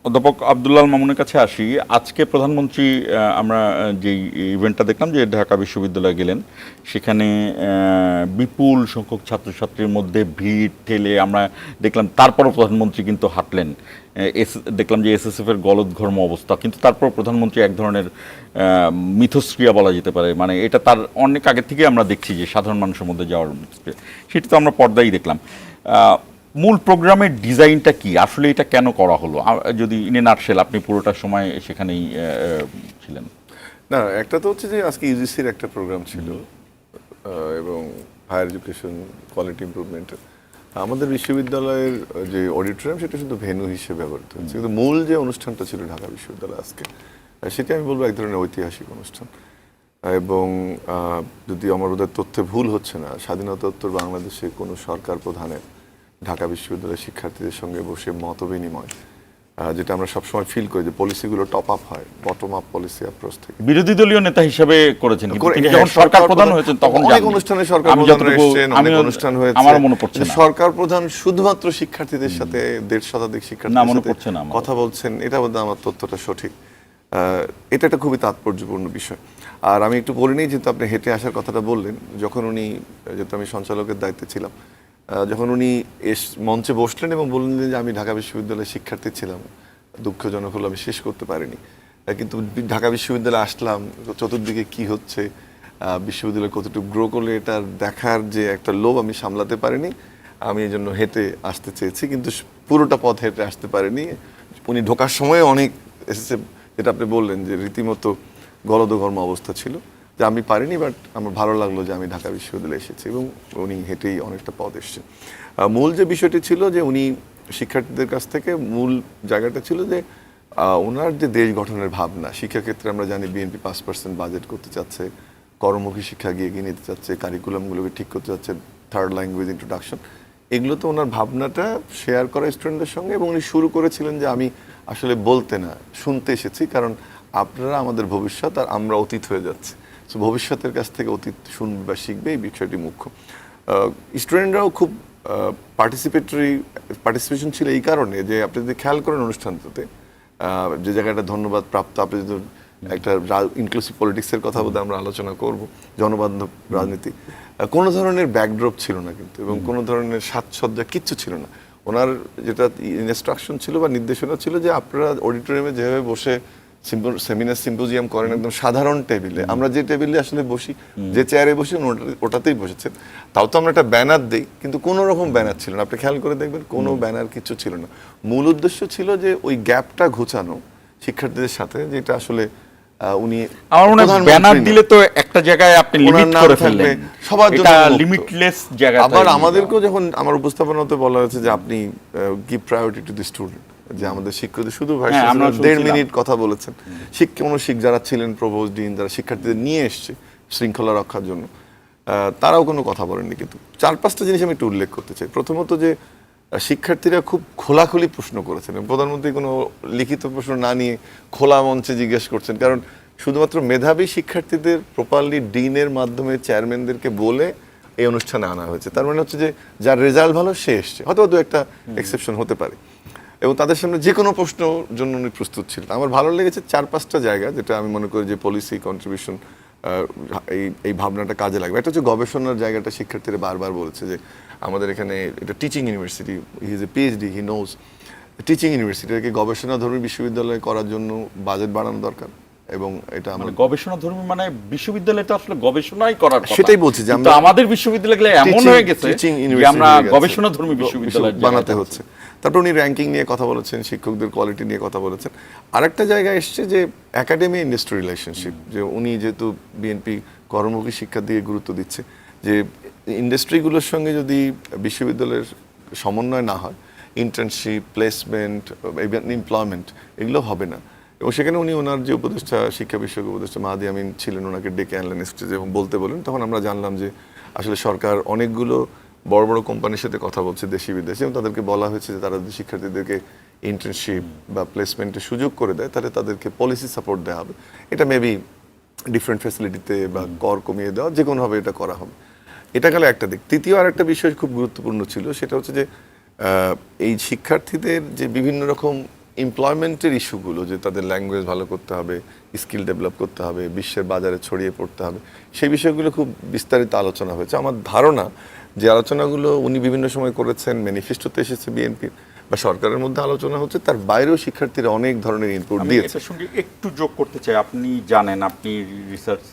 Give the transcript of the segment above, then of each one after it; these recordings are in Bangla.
অধ্যাপক আব্দুল্লাহ আল মামুনের কাছে আসি। আজকে প্রধানমন্ত্রী আমরা যেই ইভেন্টটা দেখলাম যে ঢাকা বিশ্ববিদ্যালয়ে গেলেন, সেখানে বিপুল সংখ্যক ছাত্রছাত্রীর মধ্যে ভিড় ঠেলে আমরা দেখলাম। তারপরও প্রধানমন্ত্রী কিন্তু হাঁটলেন। দেখলাম যে এসএসএফ এর গলদঘর্ম অবস্থা, কিন্তু তারপর প্রধানমন্ত্রী এক ধরনের মিথস্ক্রিয়া বলা যেতে পারে, মানে এটা তার অনেক আগে থেকে আমরা দেখছি যে সাধারণ মানুষের মধ্যে যাওয়ার মিথস্ক্রিয়া, সেটা তো আমরা পর্দায় দেখলাম। মূল প্রোগ্রামের ডিজাইনটা কি, আসলে এটা কেন করা হলো, যদি ইন এ নাটশেল আপনি পুরোটা সময় সেখানেই ছিলেন। না, একটা তো হচ্ছে যে আজকে ইউজিসির একটা প্রোগ্রাম ছিল এবং হায়ার এডুকেশন কোয়ালিটি ইমপ্রুভমেন্ট। আমাদের বিশ্ববিদ্যালয়ের যে অডিটোরিয়াম সেটা শুধু ভেন্যু হিসেবে ব্যবহৃত হচ্ছে, কিন্তু মূল যে অনুষ্ঠানটা ছিল ঢাকা বিশ্ববিদ্যালয়ে আজকে, সেটা আমি বলবো এক ধরনের ঐতিহাসিক অনুষ্ঠান। এবং যদি আমার ওদের তথ্যে ভুল হচ্ছে না, স্বাধীনতোত্তর বাংলাদেশে কোনো সরকার প্রধানের ঢাকা বিশ্ববিদ্যালয়ের শিক্ষার্থীদের সঙ্গে বসে মত বিনিময়, যেটা আমরা সবসময় ফিল করি যে পলিসিগুলো টপ আপ হয় বটম আপ পলিসি অ্যাপ্রোচ থেকে। বিরোধী দলীয় নেতা হিসেবে করেছেন, কিন্তু তিনি যখন সরকার প্রধান হয়েছেন তখন অনেক অনুষ্ঠানে সরকার প্রধান এসেছেন, অনেক অনুষ্ঠান হয়েছে, আমার মনে পড়ছে না সরকার প্রধান শুধুমাত্র শিক্ষার্থীদের সাথে 1.5 শতাধিক শিক্ষার্থীদের সাথে কথা বলছেন, এটা বোধহয় আমার তথ্যটা সঠিক। এটা একটা খুবই তাৎপর্যপূর্ণ বিষয়। আর আমি একটু বলে নিই, যেহেতু আপনি হেঁটে আসার কথাটা বললেন, যখন উনি, যেহেতু আমি সঞ্চালকের দায়িত্বে ছিলাম, যখন উনি মঞ্চে বসলেন এবং বললেন যে আমি ঢাকা বিশ্ববিদ্যালয়ের শিক্ষার্থী ছিলাম, দুঃখজনক হলো আমি শেষ করতে পারিনি, কিন্তু ঢাকা বিশ্ববিদ্যালয়ে আসলাম, চতুর্দিকে কি হচ্ছে, বিশ্ববিদ্যালয় কতটুকু গ্রো করলে এটার দেখার যে একটা লোভ আমি সামলাতে পারিনি, আমি এই জন্য হেঁটে আসতে চেয়েছি, কিন্তু পুরোটা পথ হেঁটে আসতে পারিনি। উনি ঢোকার সময় অনেক এসেছে, যেটা আপনি বললেন যে রীতিমতো গলদঘর্ম অবস্থা ছিল, যে আমি পারিনি, বাট আমার ভালো লাগলো যে আমি ঢাকা বিশ্ববিদ্যালয়ে এসেছি এবং উনি হেঁটেই অনেকটা পথ এসেছেন। মূল যে বিষয়টি ছিল যে উনি শিক্ষার্থীদের কাছ থেকে মূল জায়গাটা ছিল যে ওনার যে দেশ গঠনের ভাবনা, শিক্ষাক্ষেত্রে আমরা জানি বিএনপি 5% বাজেট করতে চাচ্ছে, কর্মমুখী শিক্ষা এগিয়ে নিতে চাচ্ছে, কারিকুলামগুলোকে ঠিক করতে চাচ্ছে, থার্ড ল্যাঙ্গুয়েজ ইন্ট্রোডাকশন, এগুলো তো ওনার ভাবনাটা শেয়ার করা স্টুডেন্টদের সঙ্গে। এবং উনি শুরু করেছিলেন যে আমি আসলে বলতে না, শুনতে এসেছি, কারণ আপনারা আমাদের ভবিষ্যৎ আর আমরা অতীত হয়ে যাচ্ছে, সো ভবিষ্যতের কাছ থেকে অতীত শুনবে বা শিখবে, এই বিষয়টি মুখ্য। স্টুডেন্টরাও খুব পার্টিসিপেশন ছিল এই কারণে যে আপনি যদি খেয়াল করেন অনুষ্ঠানটাতে যে জায়গাটা ধন্যবাদ প্রাপ্ত, আপনি যদি একটা ইনক্লুসিভ পলিটিক্সের কথা বলতে আমরা আলোচনা করব, জনবান্ধব রাজনীতি, কোনো ধরনের ব্যাকড্রপ ছিল না কিন্তু, এবং কোনো ধরনের সাজসজ্জা কিচ্ছু ছিল না। ওনার যেটা ইনস্ট্রাকশন ছিল বা নির্দেশনা ছিল যে আপনারা অডিটোরিয়ামে যেভাবে বসে সেমিনার সিম্পোজিয়াম করেন একদম সাধারণ টেবিলে, আমরা যে টেবিলে আসলে বসি, যে চেয়ারে বসি ওটাতেই বসেছেন, তাও তো আমরা একটা ব্যানার দিই, কিন্তু কোনো রকম ব্যানার ছিল না, আপনি খেয়াল করে দেখবেন কোনো ব্যানার কিছু ছিল না। মূল উদ্দেশ্য ছিল যে ওই গ্যাপটা ঘুচানো শিক্ষার্থীদের সাথে, যেটা আসলে উনি, আমার মনে হয় ব্যানার দিলে তো একটা জায়গায় আপনি লিমিট করে ফেললেন, সবার জন্য লিমিটলেস জায়গা। আবার আমাদেরকেও যখন আমার উপস্থাপনাতে বলা হয়েছে যে আপনি give priority to the student, যে আমাদের শিক্ষকদের শুধু 1.5 মিনিট কথা বলেছেন, যারা ছিলেন প্রভোস্ট ডিন, যারা শিক্ষার্থীদের নিয়ে এসছে শৃঙ্খলা রক্ষার জন্য, তারাও কোনো কথা বলেননি। কিন্তু 4-5টা জিনিস আমি একটু উল্লেখ করতে চাই। প্রথমত যে শিক্ষার্থীরা খুব খোলাখুলি প্রশ্ন করেছেন, প্রধানমন্ত্রী কোনো লিখিত প্রশ্ন না নিয়ে খোলা মঞ্চে জিজ্ঞেস করছেন, কারণ শুধুমাত্র মেধাবী শিক্ষার্থীদের প্রপারলি ডিনের মাধ্যমে চেয়ারম্যানদেরকে বলে এই অনুষ্ঠানে আনা হয়েছে। তার মানে হচ্ছে যে যার রেজাল্ট ভালো সে এসছে, হয়তো দু একটা এক্সেপশন হতে পারে, এবং তাদের সামনে যে কোনো প্রশ্নের জন্য উনি প্রস্তুত ছিলেন। আমার ভালো লেগেছে 4-5টা জায়গা, যেটা আমি মনে করি যে পলিসি কন্ট্রিবিউশন এই ভাবনাটা কাজে লাগবে। একটা হচ্ছে গবেষণার জায়গাটা, শিক্ষার্থীরা বারবার বলেছে যে আমাদের এখানে এটা teaching university, he is a PhD, he knows, teaching ইউনিভার্সিটিকে গবেষণাধর্মী বিশ্ববিদ্যালয় করার জন্য বাজেট বাড়ানো দরকার। এবং এটা আমাদের গবেষণাধর্মী মানে বিশ্ববিদ্যালয়টা আসলে গবেষণাই করার কথা, সেটাই বলছি যে আমরা আমাদের বিশ্ববিদ্যালয়গুলো এমন হয়ে গেছে যে আমরা গবেষণাধর্মী বিশ্ববিদ্যালয় বানাতে হচ্ছে। তারপর উনি র্যাঙ্কিং নিয়ে কথা বলেছেন, শিক্ষকদের কোয়ালিটি নিয়ে কথা বলেছেন। আরেকটা জায়গায় এসছে যে একাডেমি ইন্ডাস্ট্রি রিলেশনশিপ, যে উনি যেহেতু বিএনপি কর্মমুখী শিক্ষার দিকে গুরুত্ব দিচ্ছে, যে ইন্ডাস্ট্রিগুলোর সঙ্গে যদি বিশ্ববিদ্যালয়ের সমন্বয় না হয়, ইন্টার্নশিপ, প্লেসমেন্ট, এমপ্লয়মেন্ট, এগুলো হবে না। এবং সেখানে উনি ওনার যে উপদেষ্টা, শিক্ষা বিষয়ক উপদেষ্টা মাহাদি আমিন ছিলেন, ওনাকে ডেকে আনলেন স্টেজে এবং বলতে বলেন। তখন আমরা জানলাম যে আসলে সরকার অনেকগুলো বড় বড় কোম্পানির সাথে কথা বলছে দেশি বিদেশে, এবং তাদেরকে বলা হয়েছে যে তারা যদি শিক্ষার্থীদেরকে ইন্টার্নশিপ বা প্লেসমেন্টের সুযোগ করে দেয়, তাহলে তাদেরকে পলিসি সাপোর্ট দেওয়া হবে। এটা মেবি ডিফারেন্ট ফ্যাসিলিটিতে বা কর কমিয়ে দেওয়া, যে কোনোভাবে এটা করা হবে। এটা গেল একটা দিক। তৃতীয় আর একটা বিষয় খুব গুরুত্বপূর্ণ ছিল, সেটা হচ্ছে যে এই শিক্ষার্থীদের যে বিভিন্ন রকম এমপ্লয়মেন্টের ইস্যুগুলো, যে তাদের ল্যাঙ্গুয়েজ ভালো করতে হবে, স্কিল ডেভেলপ করতে হবে, বিশ্বের বাজারে ছড়িয়ে পড়তে হবে, সেই বিষয়গুলো খুব বিস্তারিত আলোচনা হয়েছে। আমার ধারণা যে আলোচনাগুলো উনি বিভিন্ন সময় করেছেন, ম্যানিফেস্টোতে এসেছে বিএনপির বা সরকারের মধ্যে আলোচনা হচ্ছে, তার বাইরেও শিক্ষার্থীরা অনেক ধরনের ইনপুট দিয়েছে। এটার সঙ্গে একটু যোগ করতে চাই, আপনি জানেন, আপনি রিসার্চ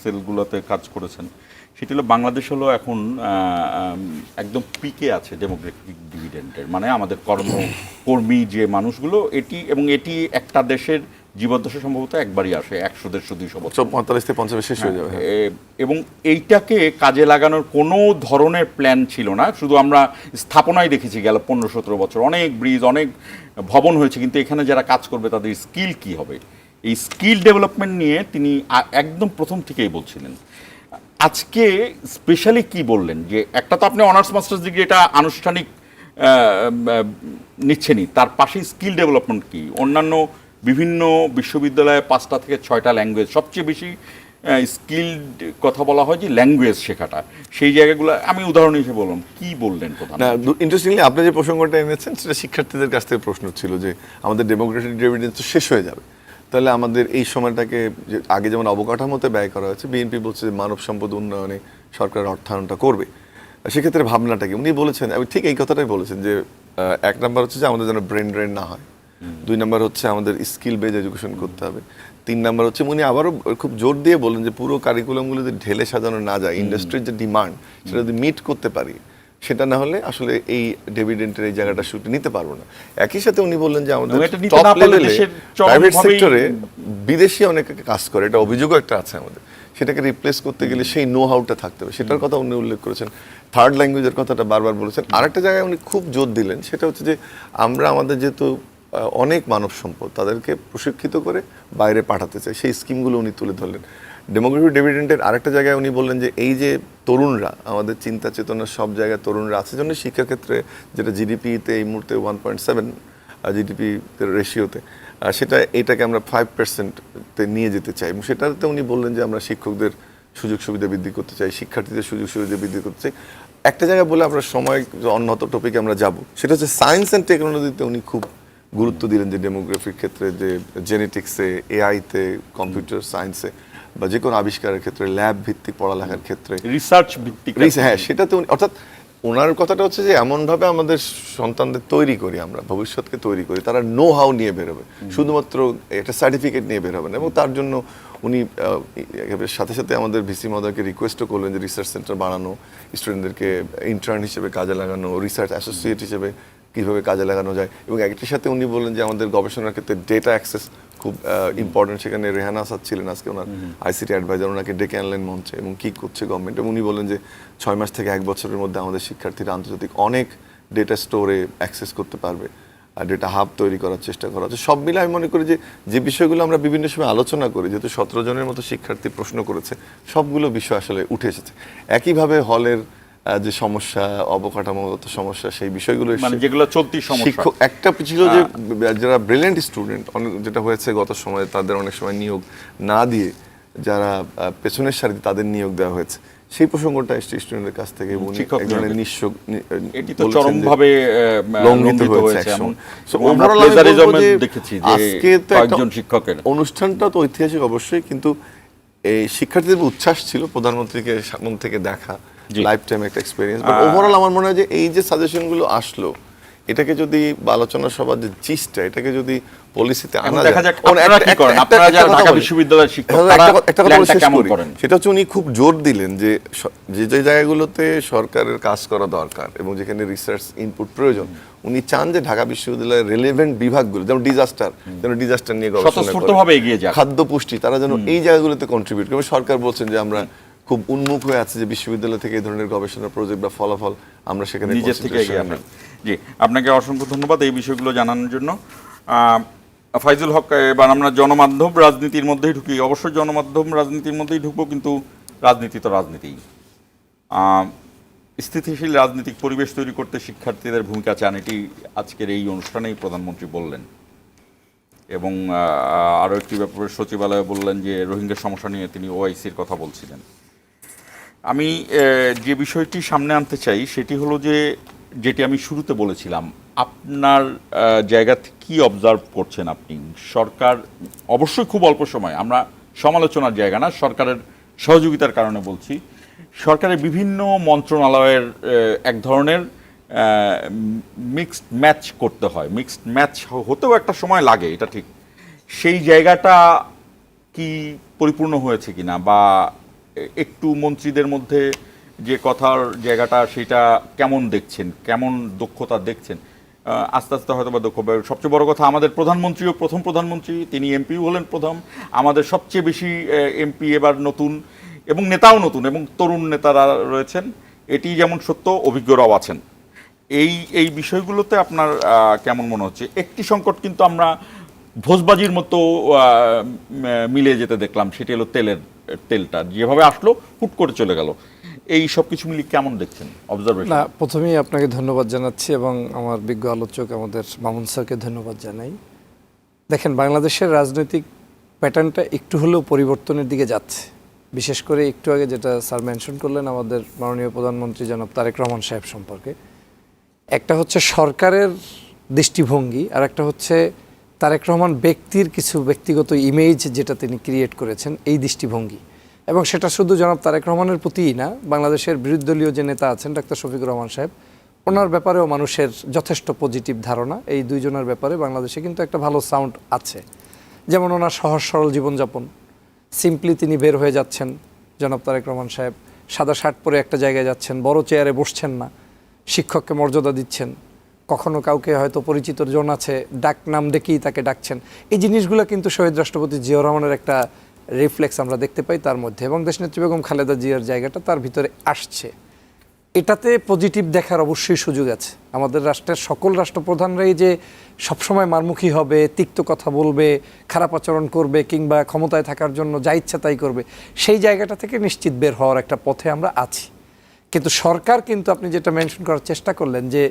সেলগুলোতে কাজ করেছেন, সেটি হলো বাংলাদেশ হলো এখন একদম পিকে আছে ডেমোগ্রাফিক ডিভিডেন্ডের, মানে আমাদের কর্মী যে মানুষগুলো, এটি একটা দেশের জীবদ্দশা সম্ভবত একবারই আসে, 100-150 বছর, 45 থেকে 50 শেষ হয়ে যাবে। এবং এইটাকে কাজে লাগানোর কোনো ধরনের প্ল্যান ছিল না, শুধু আমরা স্থাপনায় দেখেছি গেল 15-17 বছর, অনেক ব্রিজ, অনেক ভবন হয়েছে, কিন্তু এখানে যারা কাজ করবে তাদের স্কিল কি হবে, এই স্কিল ডেভেলপমেন্ট নিয়ে তিনি একদম প্রথম থেকেই বলছিলেন। আজকে স্পেশালি কি বললেন, যে একটা তো আপনি অনার্স মাস্টার্স ডিগ্রি এটা আনুষ্ঠানিক নিচ্ছেনই, তার পাশে স্কিল ডেভেলপমেন্ট কি, অন্যান্য বিভিন্ন বিশ্ববিদ্যালয়ে 5টা থেকে 6টা ল্যাঙ্গুয়েজ, সবচেয়ে বেশি স্কিলড কথা বলা হয় যে ল্যাঙ্গুয়েজ শেখাটা, সেই জায়গাগুলো আমি উদাহরণ হিসেবে বললাম, কি বললেন প্রধান? না, ইন্টারেস্টিংলি আপনি যে প্রসঙ্গটা এনেছেন সেটা শিক্ষার্থীদের কাছ থেকে প্রশ্ন ছিল যে আমাদের ডেমোক্রেটিক ডিভিডেন্ড তো শেষ হয়ে যাবে, তাহলে আমাদের এই সময়টাকে আগে যেমন অবকাঠামোতে ব্যয় করা হয়েছে, বিএনপি বলছে যে মানব সম্পদ উন্নয়নে সরকার অর্থায়নটা করবে, সেক্ষেত্রে ভাবনাটা কি? উনি বলেছেন, আমি ঠিক এই কথাটাই বলেছেন যে 1 নাম্বার হচ্ছে যে আমাদের যেন ব্রেন ড্রেন না হয়, 2 নাম্বার হচ্ছে আমাদের স্কিল বেজ এডুকেশন করতে হবে, 3 নাম্বার হচ্ছে উনি আবারও খুব জোর দিয়ে বলেন যে পুরো কারিকুলামগুলো যদি ঢেলে সাজানো না যায়, ইন্ডাস্ট্রির যে ডিমান্ড সেটা যদি মিট করতে পারি, সেটা না হলে আসলে এই ডিভিডেন্টের এই জায়গাটা শুট নিতে পারবো না। একই সাথে উনি বললেন যে আমাদের টপ লেভেলে প্রাইভেট সেক্টরে বিদেশি অনেকে কাজ করে, এটা অভিযোগও একটা আছে আমাদের, সেটাকে রিপ্লেস করতে গেলে সেই নো হাউটা থাকতে হবে, সেটার কথা উনি উল্লেখ করেছেন। থার্ড ল্যাঙ্গুয়েজের কথাটা বারবার বলেছেন। আরেকটা জায়গায় উনি খুব জোর দিলেন, সেটা হচ্ছে যে আমরা আমাদের যেহেতু অনেক মানব সম্পদ, তাদেরকে প্রশিক্ষিত করে বাইরে পাঠাতে চাই, সেই স্কিমগুলো উনি তুলে ধরলেন। ডেমোগ্রাফিক ডিভিডেন্ডের আরেকটা জায়গায় উনি বললেন যে এই যে তরুণরা, আমাদের চিন্তা চেতনার সব জায়গায় তরুণরা আছে জন্য শিক্ষাক্ষেত্রে যেটা জিডিপিতে এই মুহূর্তে 1.7 জিডিপি রেশিওতে, সেটা এটাকে আমরা 5%-তে নিয়ে যেতে চাই, এবং সেটাতে উনি বললেন যে আমরা শিক্ষকদের সুযোগ সুবিধা বৃদ্ধি করতে চাই, শিক্ষার্থীদের সুযোগ সুবিধা বৃদ্ধি করতে চাই। একটা জায়গায় বলে আমরা সময় অন্যত টপিকে আমরা যাব, সেটা হচ্ছে সায়েন্স অ্যান্ড টেকনোলজিতে উনি খুব গুরুত্ব দিলেন, যে ডেমোগ্রাফির ক্ষেত্রে, যে জেনেটিক্সে, এআইতে, কম্পিউটার সায়েন্সে বা যে কোনো আবিষ্কারের ক্ষেত্রে, ল্যাব ভিত্তিক পড়ালেখার ক্ষেত্রে, রিসার্চ ভিত্তিক, হ্যাঁ, সেটাতে অর্থাৎ ওনার কথাটা হচ্ছে যে এমনভাবে আমাদের সন্তানদের তৈরি করি, আমরা ভবিষ্যৎকে তৈরি করি, তারা নো হাউ নিয়ে বেরোবে, শুধুমাত্র একটা সার্টিফিকেট নিয়ে বেরোবে না। এবং তার জন্য উনি সাথে সাথে আমাদের ভিসি মহোদয়কে রিকোয়েস্টও করলেন যে রিসার্চ সেন্টার বানানো, স্টুডেন্টদেরকে ইন্টার্ন হিসেবে কাজে লাগানো, রিসার্চ অ্যাসোসিয়েট হিসেবে কীভাবে কাজে লাগানো যায়। এবং একটির সাথে উনি বললেন যে আমাদের গবেষণার ক্ষেত্রে ডেটা অ্যাক্সেস খুব ইম্পর্টেন্ট। সেখানে রেহানা আসাদ ছিলেন আজকে, ওনার আইসিটি অ্যাডভাইজার, ওনাকে ডেকে আনলেন মঞ্চে, এবং কী করছে গভর্নমেন্ট। এবং উনি বলেন যে 6 মাস থেকে 1 বছরের মধ্যে আমাদের শিক্ষার্থীরা আন্তর্জাতিক অনেক ডেটা স্টোরে অ্যাক্সেস করতে পারবে, আর ডেটা হাব তৈরি করার চেষ্টা করা হচ্ছে। সব মিলে আমি মনে করি যে বিষয়গুলো আমরা বিভিন্ন সময় আলোচনা করি, যেহেতু 17 জনের মতো শিক্ষার্থী প্রশ্ন করেছে, সবগুলো বিষয় আসলে উঠে এসেছে। একইভাবে হলের যে সমস্যা, অবকাঠামোগত সমস্যা, সেই বিষয়গুলো যেগুলো চলতি সমস্যা, শিক্ষক একটা ছিল যে যারা ব্রিলিয়েন্ট স্টুডেন্ট, যেটা হয়েছে গত সময়ে, তাদের অনেক সময় নিয়োগ না দিয়ে যারা পেছনের সারিতে তাদের নিয়োগ দেওয়া হয়েছে, সেই প্রসঙ্গটা স্টুডেন্টের কাছ থেকে এক ধরনের এটি তো চরমভাবে লঙ্ঘিত হয়েছে। আজকে তো একজন শিক্ষকের অনুষ্ঠানটা তো ঐতিহাসিক অবশ্যই, কিন্তু এই শিক্ষার্থীদের উচ্ছ্বাস ছিল প্রধানমন্ত্রীকে সামনে থেকে দেখা, লাইফ টাইম একটা এক্সপেরিয়েন্স। বাট ওভারঅল আমার মনে হয় যে এই যে সাজেশনগুলো আসলো, এটাকে যদি আলোচনা সভার যে জিস্টটা, এটাকে যদি পলিসিতে আনা যায়, সেটা হচ্ছে উনি খুব জোর দিলেন যে যে জায়গাগুলোতে সরকারের কাজ করা দরকার এবং যেখানে রিসার্চ ইনপুট প্রয়োজন, উনি চান যে ঢাকা বিশ্ববিদ্যালয়ের রেলেভেন্ট বিভাগগুলো, যেমন ডিজাস্টার নিয়ে গবেষণা করে, খাদ্য পুষ্টি, তারা যেন এই জায়গাগুলোতে কন্ট্রিবিউট করে। সরকার বলছেন যে আমরা খুব উন্মুখ হয়ে আছে যে বিশ্ববিদ্যালয় থেকে এই ধরনের গবেষণা প্রজেক্ট বা ফলাফল আমরা সেখানে নিজের থেকে এগিয়ে আসি। জি, আপনাকে অসংখ্য ধন্যবাদ এই বিষয়গুলো জানানোর জন্য। ফাইজুল হক, এবার আমরা জনমাধ্যম রাজনীতির মধ্যেই ঢুকি। অবশ্যই জনমাধ্যম রাজনীতির মধ্যেই ঢুকবো, কিন্তু রাজনীতি তো রাজনীতি। স্থিতিশীল রাজনৈতিক পরিবেশ তৈরি করতে শিক্ষার্থীদের ভূমিকা চান, এটি আজকের এই অনুষ্ঠানেই প্রধানমন্ত্রী বললেন। এবং আরও একটি ব্যাপারে সচিবালয়ে বললেন যে রোহিঙ্গা সমস্যা নিয়ে তিনি ওআইসির কথা বলছিলেন। আমি যে বিষয়টি সামনে আনতে চাই সেটি হলো যে, যেটি আমি শুরুতে বলেছিলাম, আপনার জায়গা থেকে কি অবজার্ভ করছেন আপনি? সরকার অবশ্যই খুব অল্প সময়, আমরা সমালোচনার জায়গা না, সরকারের সহযোগিতার কারণে বলছি, সরকারের বিভিন্ন মন্ত্রণালয়ের এক ধরনের মিক্সড ম্যাচ করতে হয়, মিক্সড ম্যাচ হতেও একটা সময় লাগে, এটা ঠিক। সেই জায়গাটা কি পরিপূর্ণ হয়েছে কিনা, বা একটু মন্ত্রীদের মধ্যে যে কথার জায়গাটা সেটা কেমন দেখছেন, কেমন দক্ষতা দেখছেন? আস্তে আস্তে হয়তো বা দক্ষ। সবচেয়ে বড় কথা, আমাদের প্রধানমন্ত্রীও প্রথম প্রধানমন্ত্রী, তিনি এমপিও হলেন প্রথম। আমাদের সবচেয়ে বেশি এমপি এবার নতুন, এবং নেতাও নতুন, এবং তরুণ নেতারা রয়েছেন, এটি যেমন সত্য, অভিজ্ঞরাও আছেন। এই বিষয়গুলোতে আপনার কেমন মনে হচ্ছে? একটি সংকট কিন্তু আমরা ভোজবাজির মতো মিলে যেতে দেখলাম, সেটি হলো তেলটা যেভাবে আসলো হুট করে চলে গেল। এই সব কিছু মিলিয়ে কেমন দেখছেন অবজারভেশন? না, প্রথমেই আপনাকে ধন্যবাদ জানাচ্ছি এবং আমার বিজ্ঞ আলোচক আমাদের মামুন স্যারকে ধন্যবাদ জানাই। দেখেন, বাংলাদেশের রাজনৈতিক প্যাটার্নটা একটু হলেও পরিবর্তনের দিকে যাচ্ছে। বিশেষ করে একটু আগে যেটা স্যার মেনশন করলেন আমাদের মাননীয় প্রধানমন্ত্রী জনাব তারেক রহমান সাহেব সম্পর্কে, একটা হচ্ছে সরকারের দৃষ্টিভঙ্গি, আর একটা হচ্ছে তারেক রহমান ব্যক্তির কিছু ব্যক্তিগত ইমেজ যেটা তিনি ক্রিয়েট করেছেন, এই দৃষ্টিভঙ্গি। এবং সেটা শুধু জনাব তারেক রহমানের প্রতিই না, বাংলাদেশের বিরোধী দলীয় যে নেতা আছেন ডাক্তার শফিকুর রহমান সাহেব, ওনার ব্যাপারেও মানুষের যথেষ্ট পজিটিভ ধারণা। এই দুইজনের ব্যাপারে বাংলাদেশে কিন্তু একটা ভালো সাউন্ড আছে। যেমন ওনার সহজ সরল জীবনযাপন, সিম্পলি তিনি বের হয়ে যাচ্ছেন, জনাব তারেক রহমান সাহেব সাদা শার্ট পরে একটা জায়গায় যাচ্ছেন, বড় চেয়ারে বসছেন না, শিক্ষককে মর্যাদা দিচ্ছেন, কখনো কাউকে হয়তো পরিচিত জন আছে ডাক নাম ডেকেই তাকে ডাকছেন। এই জিনিসগুলো কিন্তু শহীদ রাষ্ট্রপতি জিয়াউর রহমানের একটা রিফ্লেক্স আমরা দেখতে পাই তার মধ্যে, এবং দেশনেত্রী বেগম খালেদা জিয়ার জায়গাটা তার ভিতরে আসছে। এটাতে পজিটিভ দেখার অবশ্যই সুযোগ আছে। আমাদের রাষ্ট্রের সকল রাষ্ট্রপ্রধানরাই যে সবসময় মারমুখী হবে, তিক্ত কথা বলবে, খারাপ আচরণ করবে, কিংবা ক্ষমতায় থাকার জন্য যা ইচ্ছা তাই করবে, সেই জায়গাটা থেকে নিশ্চিত বের হওয়ার একটা পথে আমরা আছি। কিন্তু সরকার কিন্তু, আপনি যেটা মেনশন করার চেষ্টা করলেন যে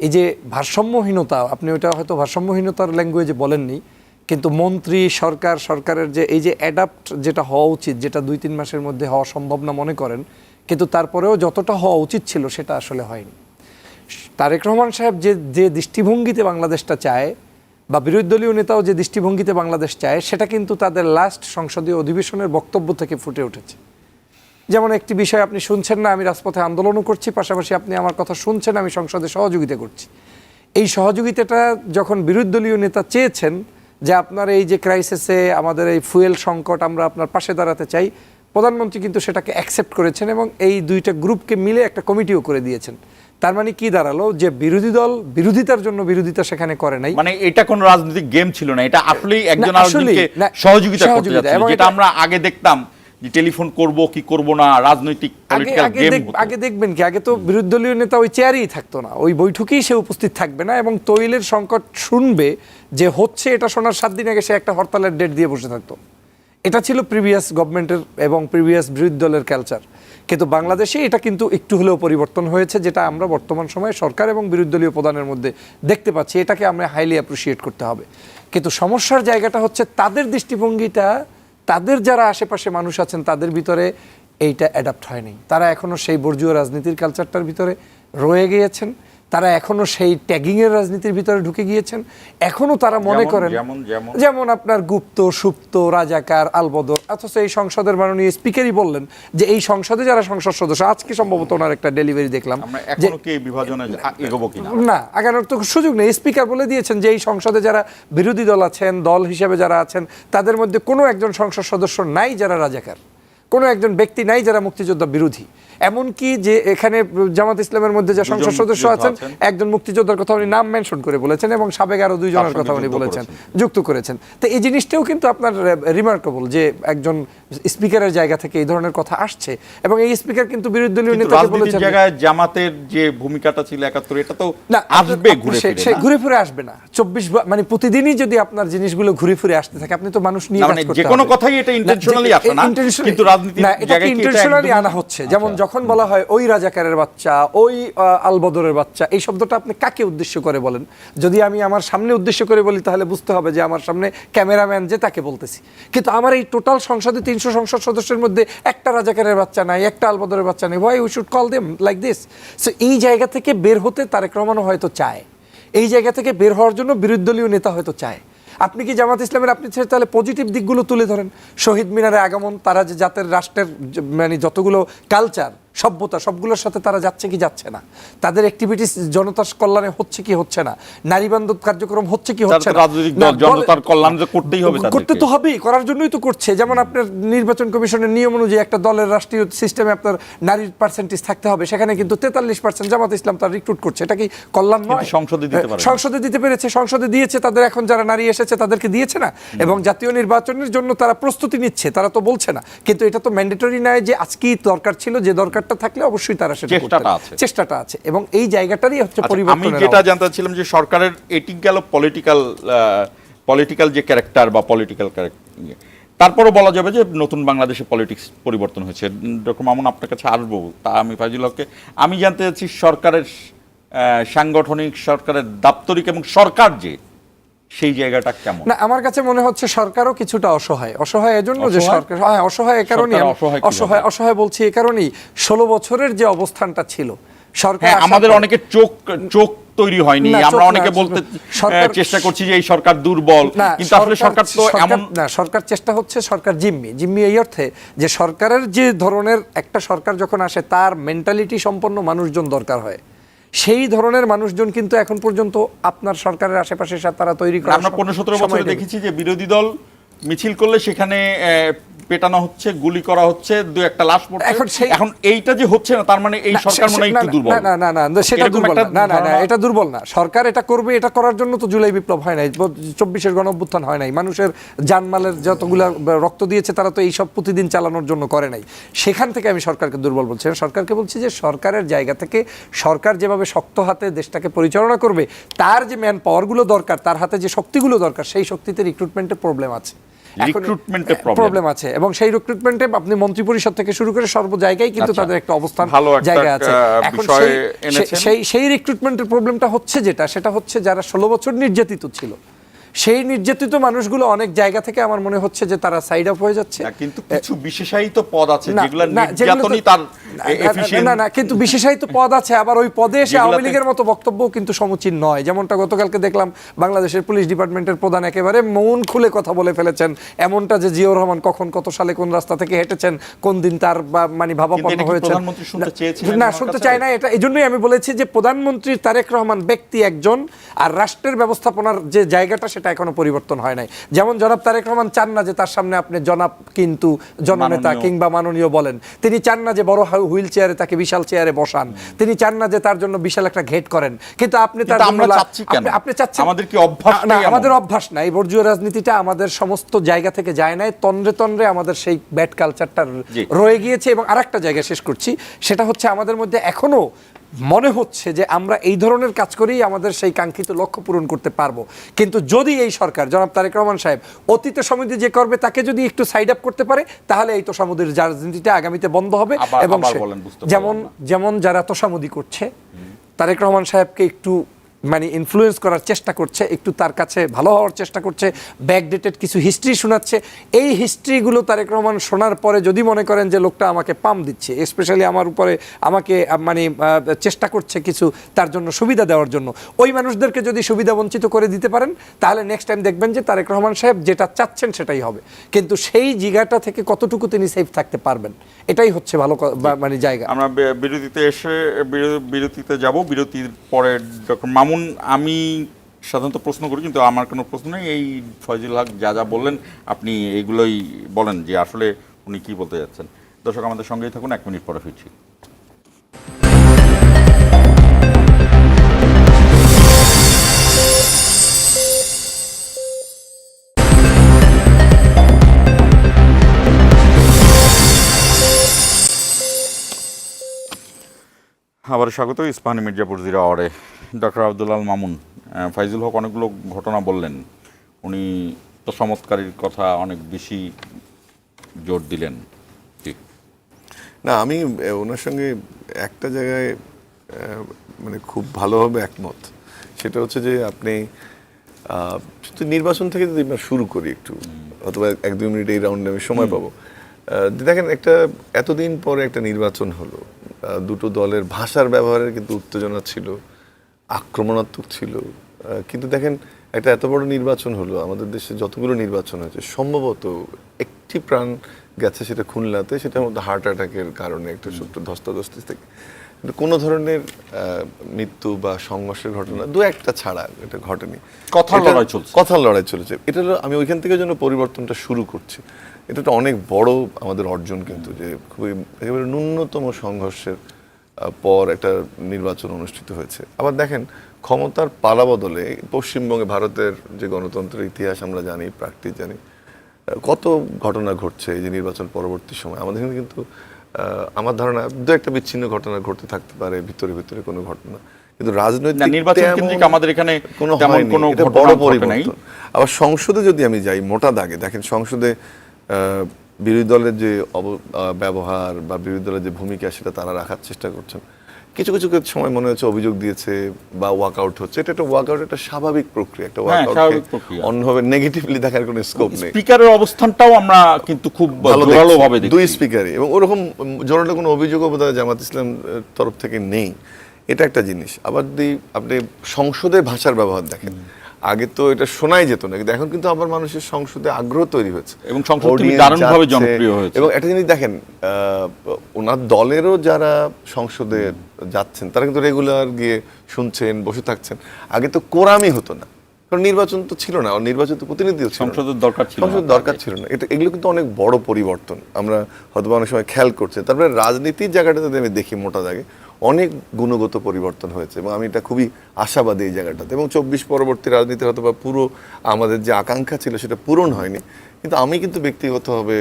এই যে ভারসাম্যহীনতা, আপনি ওইটা হয়তো ভারসাম্যহীনতার ল্যাঙ্গুয়েজে বলেননি, কিন্তু মন্ত্রী সরকারের যে এই যে অ্যাডাপ্ট যেটা হওয়া উচিত, যেটা 2-3 মাসের মধ্যে হওয়া সম্ভব না মনে করেন, কিন্তু তারপরেও যতটা হওয়া উচিত ছিল সেটা আসলে হয়নি। তারেক রহমান সাহেব যে দৃষ্টিভঙ্গিতে বাংলাদেশটা চায়, বা বিরোধী দলীয় নেতাও যে দৃষ্টিভঙ্গিতে বাংলাদেশ চায়, সেটা কিন্তু তাদের লাস্ট সংসদীয় অধিবেশনের বক্তব্য থেকে ফুটে উঠেছে। যেমন একটি বিষয় আপনি শুনছেন না, আমি রাজপথে আন্দোলনও করছি, পাশাপাশি আপনি আমার কথা শুনছেন, আমি সংসদে সহযোগিতা করছি। এই সহযোগিতাটা যখন বিরোধী দলীয় নেতা চেয়েছেন যে আপনার এই যে ক্রাইসিসে আমাদের এই ফুয়েল সংকট, আমরা আপনার পাশে দাঁড়াতে চাই, প্রধানমন্ত্রী কিন্তু সেটাকে অ্যাকসেপ্ট করেছেন এবং এই দুইটা গ্রুপকে মিলে একটা কমিটিও করে দিয়েছেন। তার মানে কি দাঁড়ালো, যে বিরোধী দল বিরোধিতার জন্য বিরোধিতা সেখানে করে নাই। মানে এটা কোনো রাজনৈতিক গেম ছিল না, এটা আসলেই একজন আরেকজনকে সহযোগিতা করতে যাচ্ছিল, যেটা আমরা আগে দেখতাম যে টেলিফোন করব কি করব না, রাজনৈতিক পলিটিক্যাল গেম হতো। আগে দেখবেন কি, আগে তো বিরোধী দলীয় নেতা ওই চেয়ারেই থাকতো না, ওই বৈঠকেই সে উপস্থিত থাকবে না, এবং তৈলের সংকট শুনবে যে হচ্ছে, এটা শোনার 7 দিন আগে সে একটা হরতালের ডেট দিয়ে বসে থাকতো। এটা ছিল প্রিভিয়াস গভর্নমেন্টের এবং প্রিভিয়াস বিরোধী দলের কালচার। কিন্তু বাংলাদেশে এটা কিন্তু একটু হলেও পরিবর্তন হয়েছে, যেটা আমরা বর্তমান সময়ে সরকার এবং বিরোধী দলীয় প্রধানের মধ্যে দেখতে পাচ্ছি। এটাকে আমরা হাইলি অ্যাপ্রিসিয়েট করতে হবে। কিন্তু সমস্যার জায়গাটা হচ্ছে তাদের দৃষ্টিভঙ্গিটা, তাদের যারা আশেপাশে মানুষ আছেন তাদের ভিতরে এইটা অ্যাডাপ্ট হয়নি। তারা এখনও সেই বর্জীয় রাজনীতির কালচারটার ভিতরে রয়ে গিয়েছেন, তারা এখনও সেই ট্যাগিংয়ের রাজনীতির ভিতরে ঢুকে গিয়েছেন। এখনও তারা মনে করেন যেমন আপনার গুপ্ত সুপ্ত রাজাকার আলবদর, অথচ এই সংসদের মাননীয় স্পিকারই বললেন যে এই সংসদে যারা সংসদ সদস্য, আজকে সম্ভবত ওনার একটা ডেলিভারি দেখলাম, না আগানোর তো সুযোগ নেই। স্পিকার বলে দিয়েছেন যে এই সংসদে যারা বিরোধী দল আছেন, দল হিসেবে যারা আছেন, তাদের মধ্যে কোনো একজন সংসদ সদস্য নাই যারা রাজাকার, কোনো একজন ব্যক্তি নাই যারা মুক্তিযোদ্ধা বিরোধী। এমনকি যে এখানে জামাত ইসলামের মধ্যে যে সংসদ সদস্য আছেন, একজন মুক্তিযোদ্ধার কথা উনি নাম মেনশন করে বলেছেন, এবং সাবেক আরো 2 জনের কথা উনি বলেছেন, যুক্ত করেছেন। তো এই জিনিসটাও কিন্তু আপনার রিমার্কেবল যে একজন স্পিকারের জায়গা থেকে এই ধরনের কথা আসছে, এবং এই স্পিকার কিন্তু বিরোধী দলীয় নেতাকে বলেছেন জায়গায় জামাতের যে ভূমিকাটা ছিল 71, এটা তো আসবে ঘুরে ফিরে আসবে না। 24 মানে প্রতিদিনই যদি আপনার জিনিসগুলো ঘুরে ফিরে আসতে থাকে, আপনি তো মানুষ নিয়ে কাজ করতে হবে। যে কোনো কথাই এটা ইন্টেনশনালি আসে না, কিন্তু রাজনীতির জায়গায় ইন্টেনশনালি আনা হচ্ছে। যেমন যখন বলা হয় ওই রাজাকারের বাচ্চা, ওই আলবদরের বাচ্চা, এই শব্দটা আপনি কাকে উদ্দেশ্য করে বলেন? যদি আমি আমার সামনে উদ্দেশ্য করে বলি তাহলে বুঝতে হবে যে আমার সামনে ক্যামেরাম্যান যে তাকে বলতেছি। কিন্তু আমার এই টোটাল সংসদে 300 সংসদ সদস্যের মধ্যে একটা রাজাকারের বাচ্চা নাই, একটা আলবদরের বাচ্চা নেই। Why we should call them like this? So এই জায়গা থেকে বের হতে তারেক রহমানও হয়তো চায়। এই জায়গা থেকে বের হওয়ার জন্য বিরোধী দলীয় নেতা হয়তো চায়। আপনি কি জামাত ইসলামের আপনি তাহলে পজিটিভ দিকগুলো তুলে ধরেন, শহীদ মিনারে আগমন, তারা যে জাতের রাষ্ট্রের মানে যতগুলো কালচার সভ্যতা সবগুলোর সাথে তারা যাচ্ছে কি যাচ্ছে না, তাদের অ্যাক্টিভিটিস জনতার কল্যাণে হচ্ছে কি হচ্ছে না, নারী বান্ধব কার্যক্রম হচ্ছে কি হচ্ছে না, জনতার কল্যাণ করতেই হবে, করতে তো হবেই, করার জন্যই তো করছে। যেমন আপনার নির্বাচন কমিশনের নিয়ম অনুযায়ী একটা দলের রাষ্ট্রীয় সিস্টেমে আপনার নারীর পার্সেন্টেজ থাকতে হবে, সেখানে কিন্তু 43% জামাত ইসলাম তার রিক্রুট করছে। এটা কি কল্যাণ নয়? সংসদে দিতে পেরেছে, সংসদে দিয়েছে, তাদের এখন যারা নারী এসেছে তাদেরকে দিয়েছে না, এবং জাতীয় নির্বাচনের জন্য তারা প্রস্তুতি নিচ্ছে, তারা তো বলছে না। কিন্তু এটা তো ম্যান্ডেটরি নয় যে আজকেই দরকার ছিল, যে দরকারটা থাকলে অবশ্যই তারা সেটা চেষ্টাটা আছে, এবং এই জায়গাটারই হচ্ছে পরিবর্তন। আমি যেটা জানতে চাচ্ছিলাম যে সরকারের এটি গেল পলিটিক্যাল যে ক্যারেক্টার বা পলিটিক্যাল ক্যারেক্টার, তারপরও বলা যাবে যে নতুন বাংলাদেশে পলিটিক্স পরিবর্তন হয়েছে। ডক্টর মামুন, আপনার কাছে আসবো, তা আমি ফাইজুল হককে আমি জানতে চাচ্ছি সরকারের সাংগঠনিক, সরকারের দাপ্তরিক এবং সরকার যে সেই জায়গাটা কেমন? না, আমার কাছে মনে হচ্ছে সরকারও কিছুটা অসহায় এজন্য যে সরকার অসহায় এই কারণেই, অসহায় বলছি এই কারণেই 16 বছরের যে অবস্থানটা ছিল সরকার, আমাদের অনেকে চোখ তৈরি হয়নি, আমরা অনেকে বলতে চেষ্টা করছি যে এই সরকার দুর্বল, কিন্তু আসলে সরকার তো এমন না, সরকার চেষ্টা হচ্ছে, সরকার জিম্মি এই অর্থে যে সরকারের যে ধরনের একটা সরকার যখন আসে তার মেন্টালিটি সম্পন্ন মানুষজন দরকার হয়, সেই ধরনের মানুষজন কিন্তু এখন পর্যন্ত আপনার সরকারের আশেপাশে তারা তৈরি করে। আমরা 15-17 বছরে দেখেছি যে বিরোধী দল মিছিল করলে সেখানে পেটানো হচ্ছে, গুলি করা হচ্ছে, দুই একটা লাশ পড়ছে। এখন এইটা যে হচ্ছে না, তার মানে এই সরকার মনে হয় একটু দুর্বল। না, সেটা দুর্বল না, এটা দুর্বল না। সরকার এটা করবে, এটা করার জন্য তো জুলাই বিপ্লব হয় নাই, 24-এর গণঅভ্যুত্থান হয় নাই, মানুষের জানমালের যতগুলা রক্ত দিয়েছে তারা তো এইসব প্রতিদিন চালানোর জন্য করে নাই। সেখান থেকে আমি সরকারকে দুর্বল বলছি। সরকারকে বলছি যে সরকারের জায়গা থেকে সরকার যেভাবে শক্ত হাতে দেশটাকে পরিচালনা করবে, তার যে ম্যান পাওয়ারগুলো দরকার, তার হাতে যে শক্তিগুলো দরকার, সেই শক্তিতে রিক্রুটমেন্টের প্রবলেম আছে, প্রবলেম আছে, এবং সেই রিক্রুটমেন্টে আপনি মন্ত্রী পরিষদ থেকে শুরু করে সর্ব জায়গায় কিন্তু তাদের একটা অবস্থান জায়গা আছে। এখন সেই রিক্রুটমেন্টের প্রবলেমটা হচ্ছে সেটা হচ্ছে যারা 16 বছর নির্যাতিত ছিল, সেই নির্যাতিত মানুষগুলো অনেক জায়গা থেকে আমার মনে হচ্ছে যে তারা সাইড আপ হয়ে যাচ্ছে। কিন্তু কিছু বিশেষায়িত পদ আছে যেগুলো নির্যাতনই তার এফিশিয়েন্ট, না, কিন্তু বিশেষায়িত পদ আছে, আবার ওই পদে এসে আওয়ামী লীগের মতো বক্তব্য কিন্তু সমীচীন নয়। যেমনটা গতকালকে দেখলাম বাংলাদেশের পুলিশ ডিপার্টমেন্টের প্রধান একেবারে মন খুলে কথা বলে ফেলেছেন, এমনটা যে জিয়াউর রহমান কখন কত সালে কোন রাস্তা থেকে হেঁটেছেন, কোন দিন তার মানে ভাবাপন্ন হয়েছে, না শুনতে চায় না। এটা এই জন্যই আমি বলেছি যে প্রধানমন্ত্রী তারেক রহমান ব্যক্তি একজন, আর রাষ্ট্রের ব্যবস্থাপনার যে জায়গাটা সেটা এখনো পরিবর্তন হয় নাই। যেমন জনাব তারেক রহমান চান না যে তার সামনে আপনি জনাব কিন্তু জননেতা কিংবা মাননীয় বলেন, তিনি চান না যে বড় হুইল চেয়ারে তাকে বিশাল চেয়ারে বসান, তিনি চান না যে তার জন্য বিশাল একটা ঘেট করেন, কিন্তু আপনি তার আপনি চাচ্ছেন। আমাদের কি অভ্যাস না, আমাদের অভ্যাস নাই, বর্জীয় রাজনীতিটা আমাদের সমস্ত জায়গা থেকে যায় নাই, তন্দ্রে আমাদের সেই ব্যাড কালচারটা রয়ে গিয়েছে। এবং আরেকটা জায়গা শেষ করছি, সেটা হচ্ছে আমাদের মধ্যে এখনো মনে হচ্ছে যে আমরা এই ধরনের কাজ করেই আমাদের সেই কাঙ্ক্ষিত লক্ষ্য পূরণ করতে পারবো। কিন্তু যদি এই সরকার, জনাব তারেক রহমান সাহেব অতীত সমিতি যে করবে তাকে যদি একটু সাইড আপ করতে পারে, তাহলে এই তোষামোদির রাজনীতিটা আগামীতে বন্ধ হবে। এবং যেমন যারা তোষামোদি করছে, তারেক রহমান সাহেবকে একটু মানে ইনফ্লুয়েন্স করার চেষ্টা করছে, একটু তার কাছে ভালো হওয়ার চেষ্টা করছে, ব্যাকডেটেড কিছু হিস্ট্রি শোনাচ্ছে, এই হিস্ট্রিগুলো তারেক রহমান শোনার পরে যদি মনে করেন যে লোকটা আমাকে পাম দিচ্ছে, স্পেশালি আমার উপরে আমাকে মানে চেষ্টা করছে কিছু তার জন্য সুবিধা দেওয়ার জন্য, ওই মানুষদেরকে যদি সুবিধা বঞ্চিত করে দিতে পারেন, তাহলে নেক্সট টাইম দেখবেন যে তারেক রহমান সাহেব যেটা চাচ্ছেন সেটাই হবে। কিন্তু সেই জায়গাটা থেকে কতটুকু তিনি সেফ থাকতে পারবেন, এটাই হচ্ছে ভালো মানে জায়গা। আমরা বিরতিতে যাব, বিরতির পরে ডক্টর মামুন, আমি সাধারণত প্রশ্ন করি কিন্তু আমার কোনো প্রশ্ন নেই, এই ফয়জুল হক যা বললেন আপনি এগুলোই বলেন যে আসলে উনি কি বলতে যাচ্ছেন। দর্শক আমাদের সঙ্গেই থাকুন, 1 মিনিট পরে ফিরছি। আবার স্বাগত ইস্পাহানি মির্জাপুর জিরা আওয়ারে। ডক্টর আব্দুল আল মামুন, ফাইজুল হক অনেকগুলো ঘটনা বললেন, উনি তো চমৎকারীর কথা অনেক বেশি জোর দিলেন। ঠিক না, আমি ওনার সঙ্গে একটা জায়গায় মানে খুব ভালোভাবে একমত, সেটা হচ্ছে যে আপনি নির্বাচন থেকে যদি আমরা শুরু করি একটু, অথবা 1-2 মিনিট এই রাউন্ডে আমি সময় পাবো। দেখেন, একটা এতদিন পরে একটা নির্বাচন হলো, দুটো দলের ভাষার ব্যবহারের কিন্তু উত্তেজনা ছিল, আক্রমণাত্মক ছিল, কিন্তু দেখেন একটা এত বড় নির্বাচন হলো, আমাদের দেশে যতগুলো নির্বাচন হয়েছে সম্ভবত একটি প্রাণ গেছে, সেটা খুলনাতে, সেটার মধ্যে হার্ট অ্যাটাকের কারণে একটা ছোট্ট ধস্তাধস্তি থেকে, কিন্তু কোনো ধরনের মৃত্যু বা সংঘর্ষের ঘটনা দু একটা ছাড়া এটা ঘটেনি। কথার লড়াই চলেছে। এটা হলো, আমি ওইখান থেকে জন্য পরিবর্তনটা শুরু করছি। এটা একটা অনেক বড় আমাদের অর্জন কিন্তু, যে খুবই একেবারে ন্যূনতম সংঘর্ষের পর একটা নির্বাচন অনুষ্ঠিত হয়েছে। আবার দেখেন, ক্ষমতার পালা বদলে পশ্চিমবঙ্গে, ভারতের যে গণতন্ত্রের ইতিহাস আমরা জানি, প্র্যাকটিস জানি, কত ঘটনা ঘটছে এই যে নির্বাচন পরবর্তী সময়। আমাদের এখানে কিন্তু আমার ধারণা দু একটা বিচ্ছিন্ন ঘটনা ঘটতে থাকতে পারে, ভিতরে ভিতরে কোনো ঘটনা, কিন্তু রাজনৈতিক নির্বাচন আমাদের এখানে কোনো বড় পরিবর্তন। আবার সংসদে যদি আমি যাই, মোটা দাগে দেখেন, সংসদে বিরোধী দলের যে ব্যবহার বা বিরোধী দলের যে ভূমিকা, সেটা তারা রাখার চেষ্টা করছেন। কিছু কিছু সময় মনে হচ্ছে অভিযোগ দিয়েছে বা ওয়াকআউট হচ্ছে। এটা একটা ওয়াকআউট, একটা স্বাভাবিক প্রক্রিয়া। একটা ওয়াকআউট অন্যভাবে নেগেটিভলি দেখার কোনো স্কোপ নেই। স্পিকারের অবস্থানটাও আমরা কিন্তু খুব জোরালোভাবে দেখি, দুই স্পিকারই, এবং ওরকম জোরালো কোনো অভিযোগও বোধহয় জামাত ইসলাম তরফ থেকে নেই। এটা একটা জিনিস। আবার আপনি সংসদে ভাষার ব্যবহার দেখেন, আগে তো এটা শোনাই যেত না, কিন্তু এখন কিন্তু আবার মানুষের সংসদে আগ্রহ তৈরি হয়েছে এবং সংসদ দারুণভাবে জনপ্রিয় হয়েছে। এবং একটা জিনিস দেখেন, ওনার দলেরও যারা সংসদে যাচ্ছেন তারা কিন্তু রেগুলার গিয়ে শুনছেন, বসে থাকছেন। আগে তো কোরামই হতো না, কারণ নির্বাচন তো ছিল না, নির্বাচন তো প্রতিনিধি সংসদের দরকার ছিল না। এগুলো কিন্তু অনেক বড় পরিবর্তন আমরা হয়তো অনেক সময় খেয়াল করছি। তারপরে রাজনীতির জায়গাটাতে আমি দেখি মোটা দাগে অনেক গুণগত পরিবর্তন হয়েছে, এবং আমি এটা খুবই আশাবাদী এই জায়গাটাতে। এবং 24 পরবর্তী রাজনীতি হয়তো বা পুরো আমাদের যে আকাঙ্ক্ষা ছিল সেটা পূরণ হয়নি, কিন্তু আমি কিন্তু ব্যক্তিগতভাবে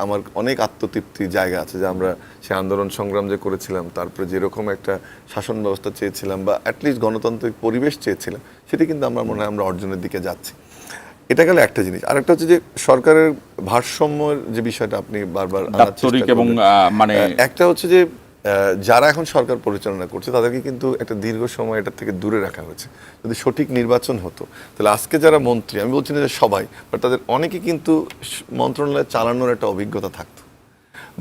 আমার অনেক আত্মতৃপ্তির জায়গা আছে, যে আমরা সে আন্দোলন সংগ্রাম যে করেছিলাম, তারপরে যেরকম একটা শাসন ব্যবস্থা চেয়েছিলাম বা অ্যাটলিস্ট গণতান্ত্রিক পরিবেশ চেয়েছিলাম, সেটা কিন্তু আমার মনে হয় আমরা অর্জনের দিকে যাচ্ছি। এটা গেল একটা জিনিস। আরেকটা হচ্ছে যে সরকারের ভারসাম্যের যে বিষয়টা আপনি বারবার মানে একটা হচ্ছে যে যারা এখন সরকার পরিচালনা করছে তাদেরকে কিন্তু একটা দীর্ঘ সময় এটা থেকে দূরে রাখা হয়েছে। যদি সঠিক নির্বাচন হতো, তাহলে আজকে যারা মন্ত্রী, আমি বলছি না যে সবাই, বাট তাদের অনেকে কিন্তু মন্ত্রণালয় চালানোর একটা অভিজ্ঞতা থাকতো,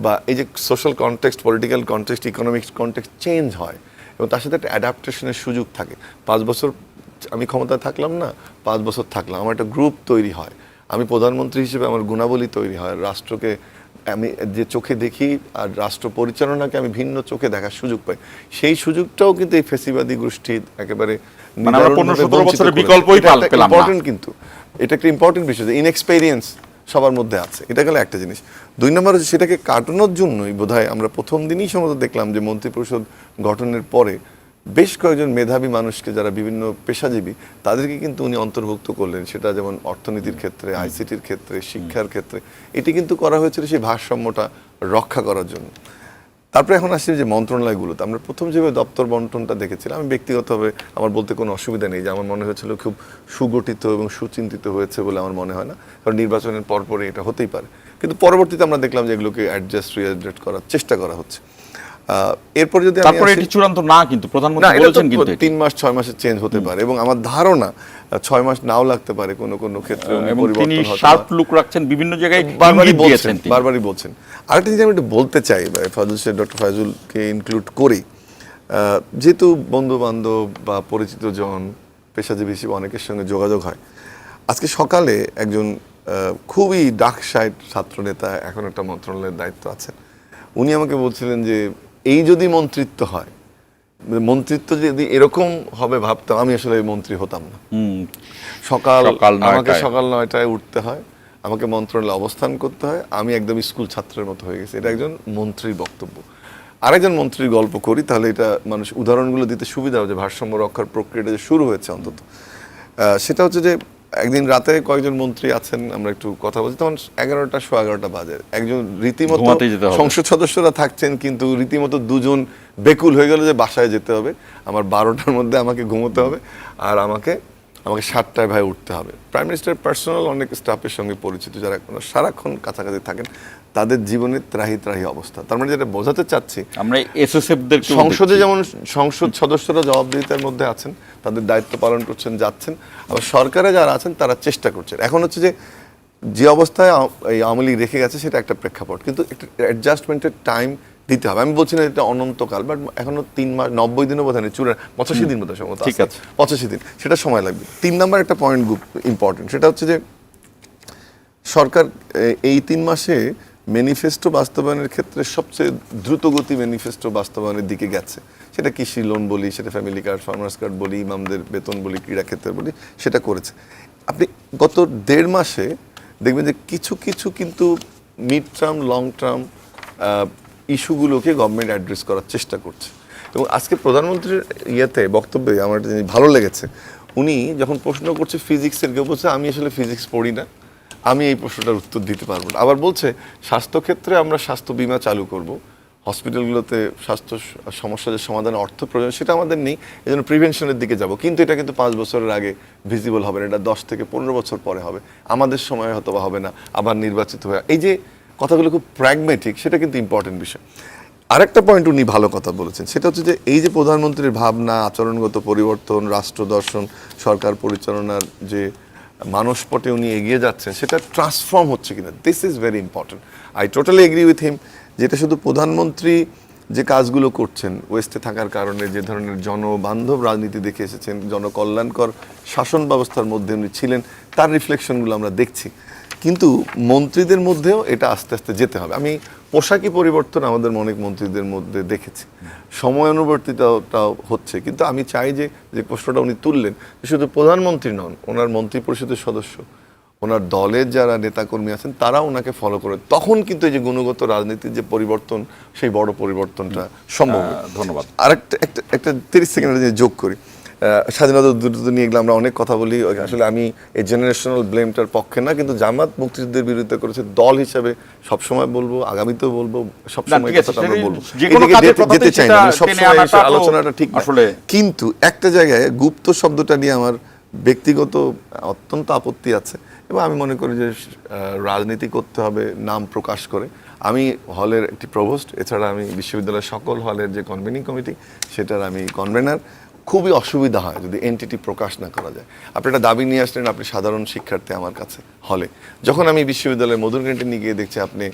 বা এই যে social context, political context, economics context change হয়, এবং তার সাথে একটা অ্যাডাপ্টেশনের সুযোগ থাকে। 5 বছর আমি ক্ষমতায় থাকলাম না, 5 বছর থাকলাম, আমার একটা গ্রুপ তৈরি হয়, আমি প্রধানমন্ত্রী হিসেবে আমার গুণাবলী তৈরি হয়, রাষ্ট্রকে আমি যে চোখে দেখি আর রাষ্ট্র পরিচালনাকে আমি ভিন্ন চোখে দেখার সুযোগ পাই। সেই সুযোগটাও কিন্তু এই ফেসিবাদী গোষ্ঠী একেবারে ইম্পর্টেন্ট, কিন্তু এটা একটা ইম্পর্টেন্ট বিষয়, যে ইনএক্সপেরিয়েন্স সবার মধ্যে আছে। এটা গেলে একটা জিনিস। 2 নম্বর হচ্ছে সেটাকে কাটানোর জন্যই বোধহয় আমরা প্রথম দিনই সম্ভবত দেখলাম যে মন্ত্রিপরিষদ গঠনের পরে বেশ কয়েকজন মেধাবী মানুষকে, যারা বিভিন্ন পেশাজীবী, তাদেরকে কিন্তু উনি অন্তর্ভুক্ত করলেন। সেটা যেমন অর্থনীতির ক্ষেত্রে, আইসিটির ক্ষেত্রে, শিক্ষার ক্ষেত্রে, এটি কিন্তু করা হয়েছিল সেই ভারসাম্যটা রক্ষা করার জন্য। তারপরে এখন আসছে যে মন্ত্রণালয়গুলোতে আমরা প্রথম যেভাবে দপ্তর বন্টনটা দেখেছিলাম, আমি ব্যক্তিগতভাবে আমার বলতে কোনো অসুবিধা নেই, যে আমার মনে হয়েছিল খুব সুগঠিত এবং সুচিন্তিত হয়েছে বলে আমার মনে হয় না, কারণ নির্বাচনের পরপরই এটা হতেই পারে। কিন্তু পরবর্তীতে আমরা দেখলাম যে এগুলোকে রিঅ্যাডজাস্ট করার চেষ্টা করা হচ্ছে। এরপর যদি তারপরে এটি চূড়ান্ত না, কিন্তু প্রধানমন্ত্রী বলেছেন কিন্তু 3 মাস 6 মাসে চেঞ্জ হতে পারে, এবং আমার ধারণা 6 মাস নাও লাগতে পারে কোনো ক্ষেত্রে, এবং তিনি শার্প লুক রাখছেন বিভিন্ন জায়গায়, বারবারই বলছেন। আরেকটা জিনিস আমি একটু বলতে চাই, ডক্টর ফয়জুলকে ইনক্লুড করি, যেহেতু বন্ধু বান্ধব বা পরিচিত জন, পেশাজীবী হিসেবে অনেকের সঙ্গে যোগাযোগ হয়। আজকে সকালে একজন খুবই ডার্কসাইড ছাত্র নেতা, এখন একটা মন্ত্রণালয়ের দায়িত্ব আছেন, উনি আমাকে বলছিলেন যে এই যদি মন্ত্রিত্ব হয়, মন্ত্রিত্ব যদি এরকম হবে ভাবতাম, আমি আসলে মন্ত্রী হতাম না। আমাকে সকাল 9টায় উঠতে হয়, আমাকে মন্ত্রণালয়ে অবস্থান করতে হয়, আমি একদম স্কুল ছাত্রের মতো হয়ে গেছি। এটা একজন মন্ত্রীর বক্তব্য। আরেকজন মন্ত্রীর গল্প করি, তাহলে এটা মানুষ উদাহরণগুলো দিতে সুবিধা হবে, যে ভারসাম্য রক্ষার প্রক্রিয়াটা যে শুরু হয়েছে অন্তত। সেটা হচ্ছে যে একদিন রাতে কয়েকজন মন্ত্রী আছেন, আমরা একটু কথা বলছি, তখন 11টা বাজে। একজন রীতিমতো সংসদ সদস্যরা থাকছেন, কিন্তু রীতিমতো 2জন বেকুল হয়ে গেল যে বাসায় যেতে হবে, আমার 12টার মধ্যে আমাকে ঘুমোতে হবে, আর আমাকে 7টায় ভাই উঠতে হবে। প্রাইম মিনিস্টার পার্সোনাল অনেক স্টাফের সঙ্গে পরিচিত, যারা সারাক্ষণ কাছাকাছি থাকেন, তাদের জীবনে ত্রাহি অবস্থা। তার মানে যেটা বোঝাতে চাচ্ছি, আমরা এসএসএফদের সংসদে যেমন সংসদ সদস্যরা জবাবদিহিতার মধ্যে আছেন, তাদের দায়িত্ব পালন করছেন, যাচ্ছেন, আবার সরকারে যারা আছেন তারা চেষ্টা করছেন। এখন হচ্ছে যে অবস্থায় এই আওয়ামী লীগ রেখে গেছে সেটা একটা প্রেক্ষাপট, কিন্তু একটা অ্যাডজাস্টমেন্টের টাইম দিতে হবে। আমি বলছি না এটা অনন্তকাল, বাট এখনো 3 মাস 90 দিনও বোধ হয় 85 দিন মতো সম্ভবত, ঠিক আছে 85 দিন, সেটা সময় লাগবে। 3 নাম্বার একটা পয়েন্ট খুব ইম্পর্টেন্ট, সেটা হচ্ছে যে সরকার এই 3 মাসে ম্যানিফেস্টো বাস্তবায়নের ক্ষেত্রে সবচেয়ে দ্রুতগতি ম্যানিফেস্টো বাস্তবায়নের দিকে গেছে। সেটা কৃষি লোন বলি, সেটা ফ্যামিলি কার্ড, ফার্মার্স কার্ড বলি, ইমামদের বেতন বলি, ক্রীড়া ক্ষেত্রে বলি, সেটা করেছে। আপনি গত 1.5 মাসে দেখবেন যে কিছু কিছু কিন্তু মিড টার্ম লং টার্ম ইস্যুগুলোকে গভর্নমেন্ট অ্যাড্রেস করার চেষ্টা করছে। এবং আজকে প্রধানমন্ত্রীর বক্তব্যে আমার একটা জিনিস ভালো লেগেছে, উনি যখন প্রশ্ন করছে ফিজিক্সের, কেউ বলছে আমি আসলে ফিজিক্স পড়ি না, আমি এই প্রশ্নটার উত্তর দিতে পারবো না। আবার বলছে স্বাস্থ্যক্ষেত্রে আমরা স্বাস্থ্য বিমা চালু করব, হসপিটালগুলোতে স্বাস্থ্য সমস্যার সমাধানে অর্থ প্রয়োজন সেটা আমাদের নেই, এই জন্য প্রিভেনশনের দিকে যাব, কিন্তু এটা কিন্তু 5 বছরের আগে ভিজিবল হবে না, এটা 10 থেকে 15 বছর পরে হবে, আমাদের সময় হয়তো বা হবে না, আবার নির্বাচিত হয়ে। এই যে কথাগুলো খুব প্র্যাগমেটিক, সেটা কিন্তু ইম্পর্টেন্ট বিষয়। আরেকটা পয়েন্ট উনি ভালো কথা বলেছেন, সেটা হচ্ছে যে এই যে প্রধানমন্ত্রীর ভাবনা, আচরণগত পরিবর্তন, রাষ্ট্র দর্শন, সরকার পরিচালনার যে মানসপটে উনি এগিয়ে যাচ্ছেন, সেটা ট্রান্সফর্ম হচ্ছে কিনা, this is very important. I totally agree with him, যেটা শুধু প্রধানমন্ত্রী যে কাজগুলো করছেন ওয়েস্টে থাকার কারণে, যে ধরনের জনবান্ধব রাজনীতি দেখে এসেছেন, জনকল্যাণকর শাসন ব্যবস্থার মধ্যে উনি ছিলেন, তার রিফ্লেকশনগুলো আমরা দেখছি। কিন্তু মন্ত্রীদের মধ্যেও এটা আস্তে আস্তে যেতে হবে। আমি পোশাকি পরিবর্তন আমাদের অনেক মন্ত্রীদের মধ্যে দেখেছি, সময় অনুবর্তিতাও হচ্ছে, কিন্তু আমি চাই যে প্রশ্নটা উনি তুললেন, শুধু প্রধানমন্ত্রী নন, ওনার মন্ত্রী পরিষদের সদস্য, ওনার দলের যারা নেতাকর্মী আছেন তারাও ওনাকে ফলো করে, তখন কিন্তু এই যে গুণগত রাজনীতির যে পরিবর্তন, সেই বড় পরিবর্তনটা সম্ভব। ধন্যবাদ। আরেকটা একটা 30 সেকেন্ডের যোগ করি, স্বাধীনতা যুদ্ধ নিয়ে এগুলো আমরা অনেক কথা বলি, আসলে আমি এই জেনারেশনাল ব্লেমটার পক্ষে না, কিন্তু জামাত মুক্তিযুদ্ধের বিরুদ্ধে করেছে, দল হিসাবে সবসময় বলবো, আগামীতেও বলবো, সবসময় কথাটা আমরা বলবো, যেতে চাই না, সবসময় আলোচনাটা ঠিক আসলে। কিন্তু একটা জায়গায় গুপ্ত শব্দটা নিয়ে আমার ব্যক্তিগত অত্যন্ত আপত্তি আছে, এবং আমি মনে করি যে রাজনীতি করতে হবে নাম প্রকাশ করে। আমি হলের একটি প্রভোস্ট, এছাড়া আমি বিশ্ববিদ্যালয়ের সকল হলের যে কনভেনিং কমিটি, সেটার আমি কনভেনার। খুবই অসুবিধা হয় যদি এনটিটি প্রকাশ না করা যায়। আপনি একটা দাবি নিয়ে আসলেন, আপনি সাধারণ শিক্ষার্থী আমার কাছে হলে, যখন আমি বিশ্ববিদ্যালয়ের মধুর ক্যান্টিনে গিয়ে দেখছি আপনি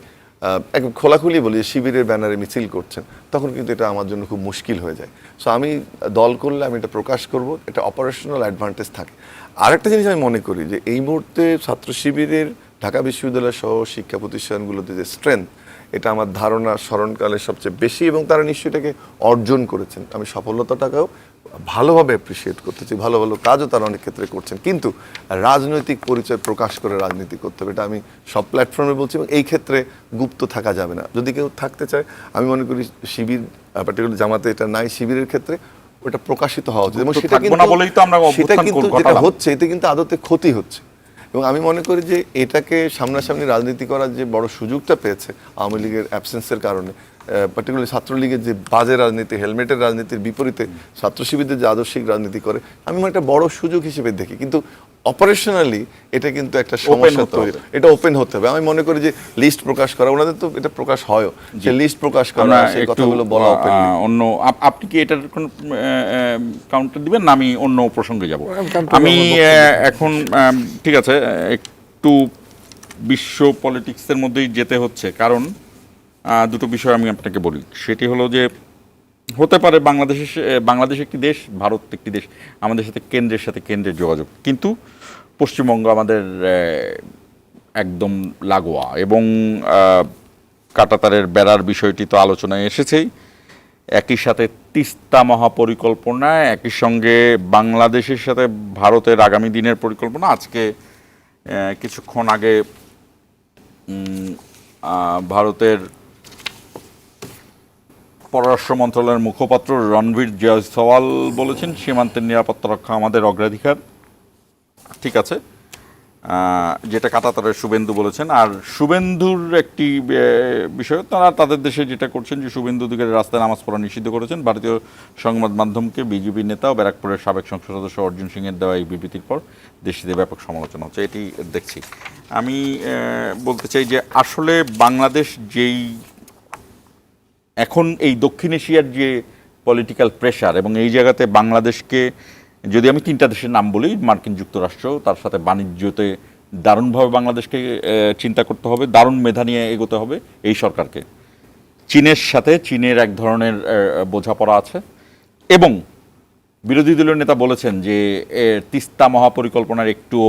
একদম খোলাখুলি বলি শিবিরের ব্যানারে মিছিল করছেন, তখন কিন্তু এটা আমার জন্য খুব মুশকিল হয়ে যায়। সো আমি দল করলে আমি এটা প্রকাশ করব, এটা অপারেশনাল অ্যাডভান্টেজ থাকে। আরেকটা জিনিস আমি মনে করি যে এই মুহূর্তে ছাত্র শিবিরের ঢাকা বিশ্ববিদ্যালয় সহ শিক্ষা প্রতিষ্ঠানগুলোতে যে স্ট্রেংথ, এটা আমার ধারণা স্মরণকালে সবচেয়ে বেশি, এবং তারা নিশ্চয়ই এটাকে অর্জন করেছেন। আমি সফলতাটাকেও ভালোভাবে অ্যাপ্রিসিয়েট করতেছি, ভালো ভালো কাজও তারা অনেক ক্ষেত্রে করছেন, কিন্তু রাজনৈতিক পরিচয় প্রকাশ করে রাজনীতি করতে হবে, এটা আমি সব প্ল্যাটফর্মে বলছি, এবং এই ক্ষেত্রে গুপ্ত থাকা যাবে না। যদি কেউ থাকতে চায়, আমি মনে করি শিবির, পার্টিকুলার জামাতে এটা নাই, শিবিরের ক্ষেত্রে ওটা প্রকাশিত হওয়া উচিত, এবং সেটা কিন্তু যেটা হচ্ছে, এতে কিন্তু আদতে ক্ষতি হচ্ছে। এবং আমি মনে করি যে এটাকে সামনাসামনি রাজনীতি করার যে বড় সুযোগটা পেয়েছে আওয়ামী লীগের অ্যাবসেন্সের কারণে, পার্টিকুলারলি ছাত্রলীগের যে বাজে রাজনীতি, হেলমেটের রাজনীতির বিপরীতে ছাত্র শিবিরদের যে আদর্শিক রাজনীতি করে, আমি একটা বড় সুযোগ হিসেবে দেখি। কিন্তু অপারেশনালি এটা কিন্তু একটা সমস্যা তৈরি, এটা ওপেন হতে হবে। আমি মনে করি যে লিস্ট প্রকাশ করা, ওনাদের তো এটা প্রকাশ হয়, যে লিস্ট প্রকাশ করা, সেই কথাগুলো বলা ওপেনলি। অন্য আপনি কি এটার কোন কাউন্টার দিবেন না আমি অন্য প্রসঙ্গে যাব? আমি এখন ঠিক আছে, একটু বিশ্ব পলিটিক্সের মধ্যেই যেতে হচ্ছে, কারণ দুটো বিষয় আমি আপনাকে বলি। সেটি হলো যে হতে পারে বাংলাদেশ একটি দেশ, ভারত একটি দেশ, আমাদের সাথে কেন্দ্রের যোগাযোগ, কিন্তু পশ্চিমবঙ্গ আমাদের একদম লাগোয়া, এবং কাঁটাতারের বেড়ার বিষয়টি তো আলোচনায় এসেছেই। একই সাথে তিস্তা মহাপরিকল্পনা, একই সঙ্গে বাংলাদেশের সাথে ভারতের আগামী দিনের পরিকল্পনা। আজকে কিছুক্ষণ আগে ভারতের পররাষ্ট্র মন্ত্রণালয়ের মুখপাত্র রণবীর জয়সওয়াল বলেছেন সীমান্তের নিরাপত্তা রক্ষা আমাদের অগ্রাধিকার। ঠিক আছে, যেটা কাঁটাতারের শুভেন্দু বলেছেন। আর শুভেন্দুর একটি বিষয়, তারা তাদের দেশে যেটা করছেন যে শুভেন্দু অধিকারী রাস্তায় নামাজ পড়া নিষিদ্ধ করেছেন। ভারতীয় সংবাদ মাধ্যমকে বিজেপি নেতা ও ব্যারাকপুরের সাবেক সংসদ সদস্য অর্জুন সিংয়ের দেওয়া এই বিবৃতির পর দেশটিতে ব্যাপক সমালোচনা হচ্ছে, এটি দেখছি। আমি বলতে চাই যে আসলে বাংলাদেশ যেই এখন এই দক্ষিণ এশিয়ার যে পলিটিক্যাল প্রেশার, এবং এই জায়গাতে বাংলাদেশকে, যদি আমি 3টা দেশের নাম বলি, মার্কিন যুক্তরাষ্ট্র, তার সাথে বাণিজ্যতে দারুণভাবে বাংলাদেশকে চিন্তা করতে হবে, দারুণ মেধা নিয়ে এগোতে হবে এই সরকারকে। চীনের সাথে চীনের এক ধরনের বোঝাপড়া আছে, এবং বিরোধী দলীয় নেতা বলেছেন যে তিস্তা মহাপরিকল্পনার একটু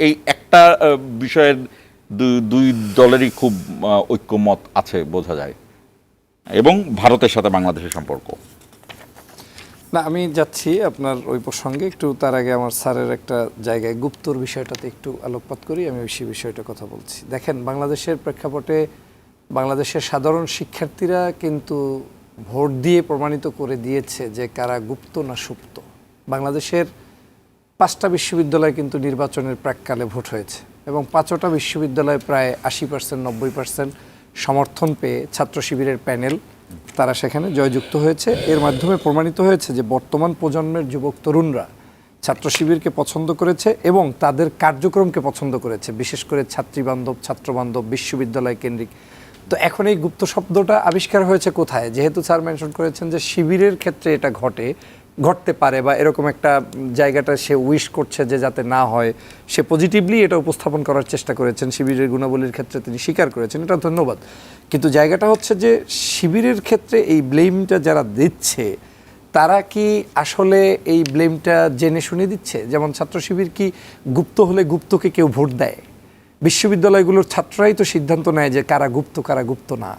এই একটা বিষয়ের দুই দলেরই খুব ঐক্যমত আছে বোঝা যায়, এবং ভারতের সাথে বাংলাদেশের সম্পর্ক। না, আমি যাচ্ছি আপনার ওই প্রসঙ্গে, একটু তার আগে আমার স্যারের একটা জায়গায় গুপ্তর বিষয়টাতে একটু আলোকপাত করি, আমি সেই বিষয়টা কথা বলছি। দেখেন, বাংলাদেশের প্রেক্ষাপটে বাংলাদেশের সাধারণ শিক্ষার্থীরা কিন্তু ভোট দিয়ে প্রমাণিত করে দিয়েছে যে কারা গুপ্ত না সুপ্ত। বাংলাদেশের 5টা বিশ্ববিদ্যালয় কিন্তু নির্বাচনের প্রাককালে ভোট হয়েছে, এবং 5টা বিশ্ববিদ্যালয়ে প্রায় 80% 90% সমর্থন পেয়ে ছাত্র শিবিরের প্যানেল তারা সেখানে জয়যুক্ত হয়েছে। এর মাধ্যমে প্রমাণিত হয়েছে যে বর্তমান প্রজন্মের যুবক তরুণরা ছাত্র শিবিরকে পছন্দ করেছে এবং তাদের কার্যক্রমকে পছন্দ করেছে, বিশেষ করে ছাত্রীবান্ধব, ছাত্রবান্ধব, বিশ্ববিদ্যালয় কেন্দ্রিক। তো এখন এই গুপ্ত শব্দটা আবিষ্কার হয়েছে কোথায়? যেহেতু স্যার মেনশন করেছেন যে শিবিরের ক্ষেত্রে এটা ঘটতে পারে, বা এরকম একটা জায়গাটা সে উইশ করছে যে যাতে না হয়, সে পজিটিভলি এটা উপস্থাপন করার চেষ্টা করেছেন, শিবিরের গুণাবলীর ক্ষেত্রে তিনি স্বীকার করেছেন, এটা ধন্যবাদ। কিন্তু জায়গাটা হচ্ছে যে শিবিরের ক্ষেত্রে এই ব্লেমটা যারা দিচ্ছে তারা কি আসলে এই ব্লেমটা জেনে শুনে দিচ্ছে? যেমন ছাত্র শিবির কি গুপ্ত হলে গুপ্তকে কেউ ভোট দেয়? বিশ্ববিদ্যালয়গুলোর ছাত্ররাই তো সিদ্ধান্ত নেয় যে কারা গুপ্ত না।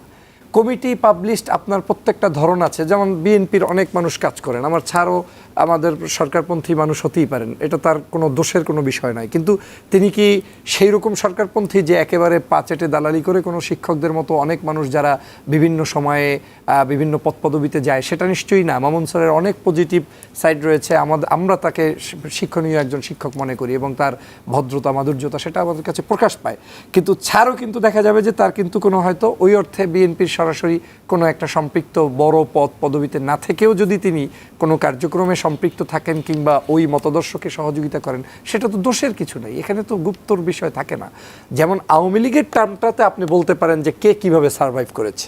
কমিটি পাবলিশড আপনার প্রত্যেকটা ধরন আছে, যেমন বিএনপির অনেক মানুষ কাজ করেন, আমার ছাড়ও আমাদের সরকারপন্থী মানুষ হতেই পারেন, এটা তার কোনো দোষের কোনো বিষয় নয়, কিন্তু তিনি কি সেই রকম সরকারপন্থী যে একেবারে পা চেটে দালালি করে কোনো শিক্ষকদের মতো অনেক মানুষ যারা বিভিন্ন সময়ে বিভিন্ন পদপদবিতে যায়? সেটা নিশ্চয়ই না। মামুন স্যারের অনেক পজিটিভ সাইড রয়েছে, আমরা তাকে শিক্ষণীয় একজন শিক্ষক মনে করি, এবং তার ভদ্রতা মাধুর্যতা সেটা আমাদের কাছে প্রকাশ পায়। কিন্তু ছাড়ও কিন্তু দেখা যাবে যে তার কিন্তু কোনো হয়তো ওই অর্থে বিএনপির সরাসরি কোনো একটা সম্পৃক্ত বড় পদবিতে না থেকেও যদি তিনি কোনো কার্যক্রমে সম্পৃক্ত থাকেন কিংবা ওই মতাদর্শকে সহযোগিতা করেন, সেটা তো দোষের কিছু নেই, এখানে তো গুপ্তর বিষয় থাকে না। যেমন আওয়ামী লীগের টার্মটাতে আপনি বলতে পারেন যে কে কিভাবে সার্ভাইভ করেছে।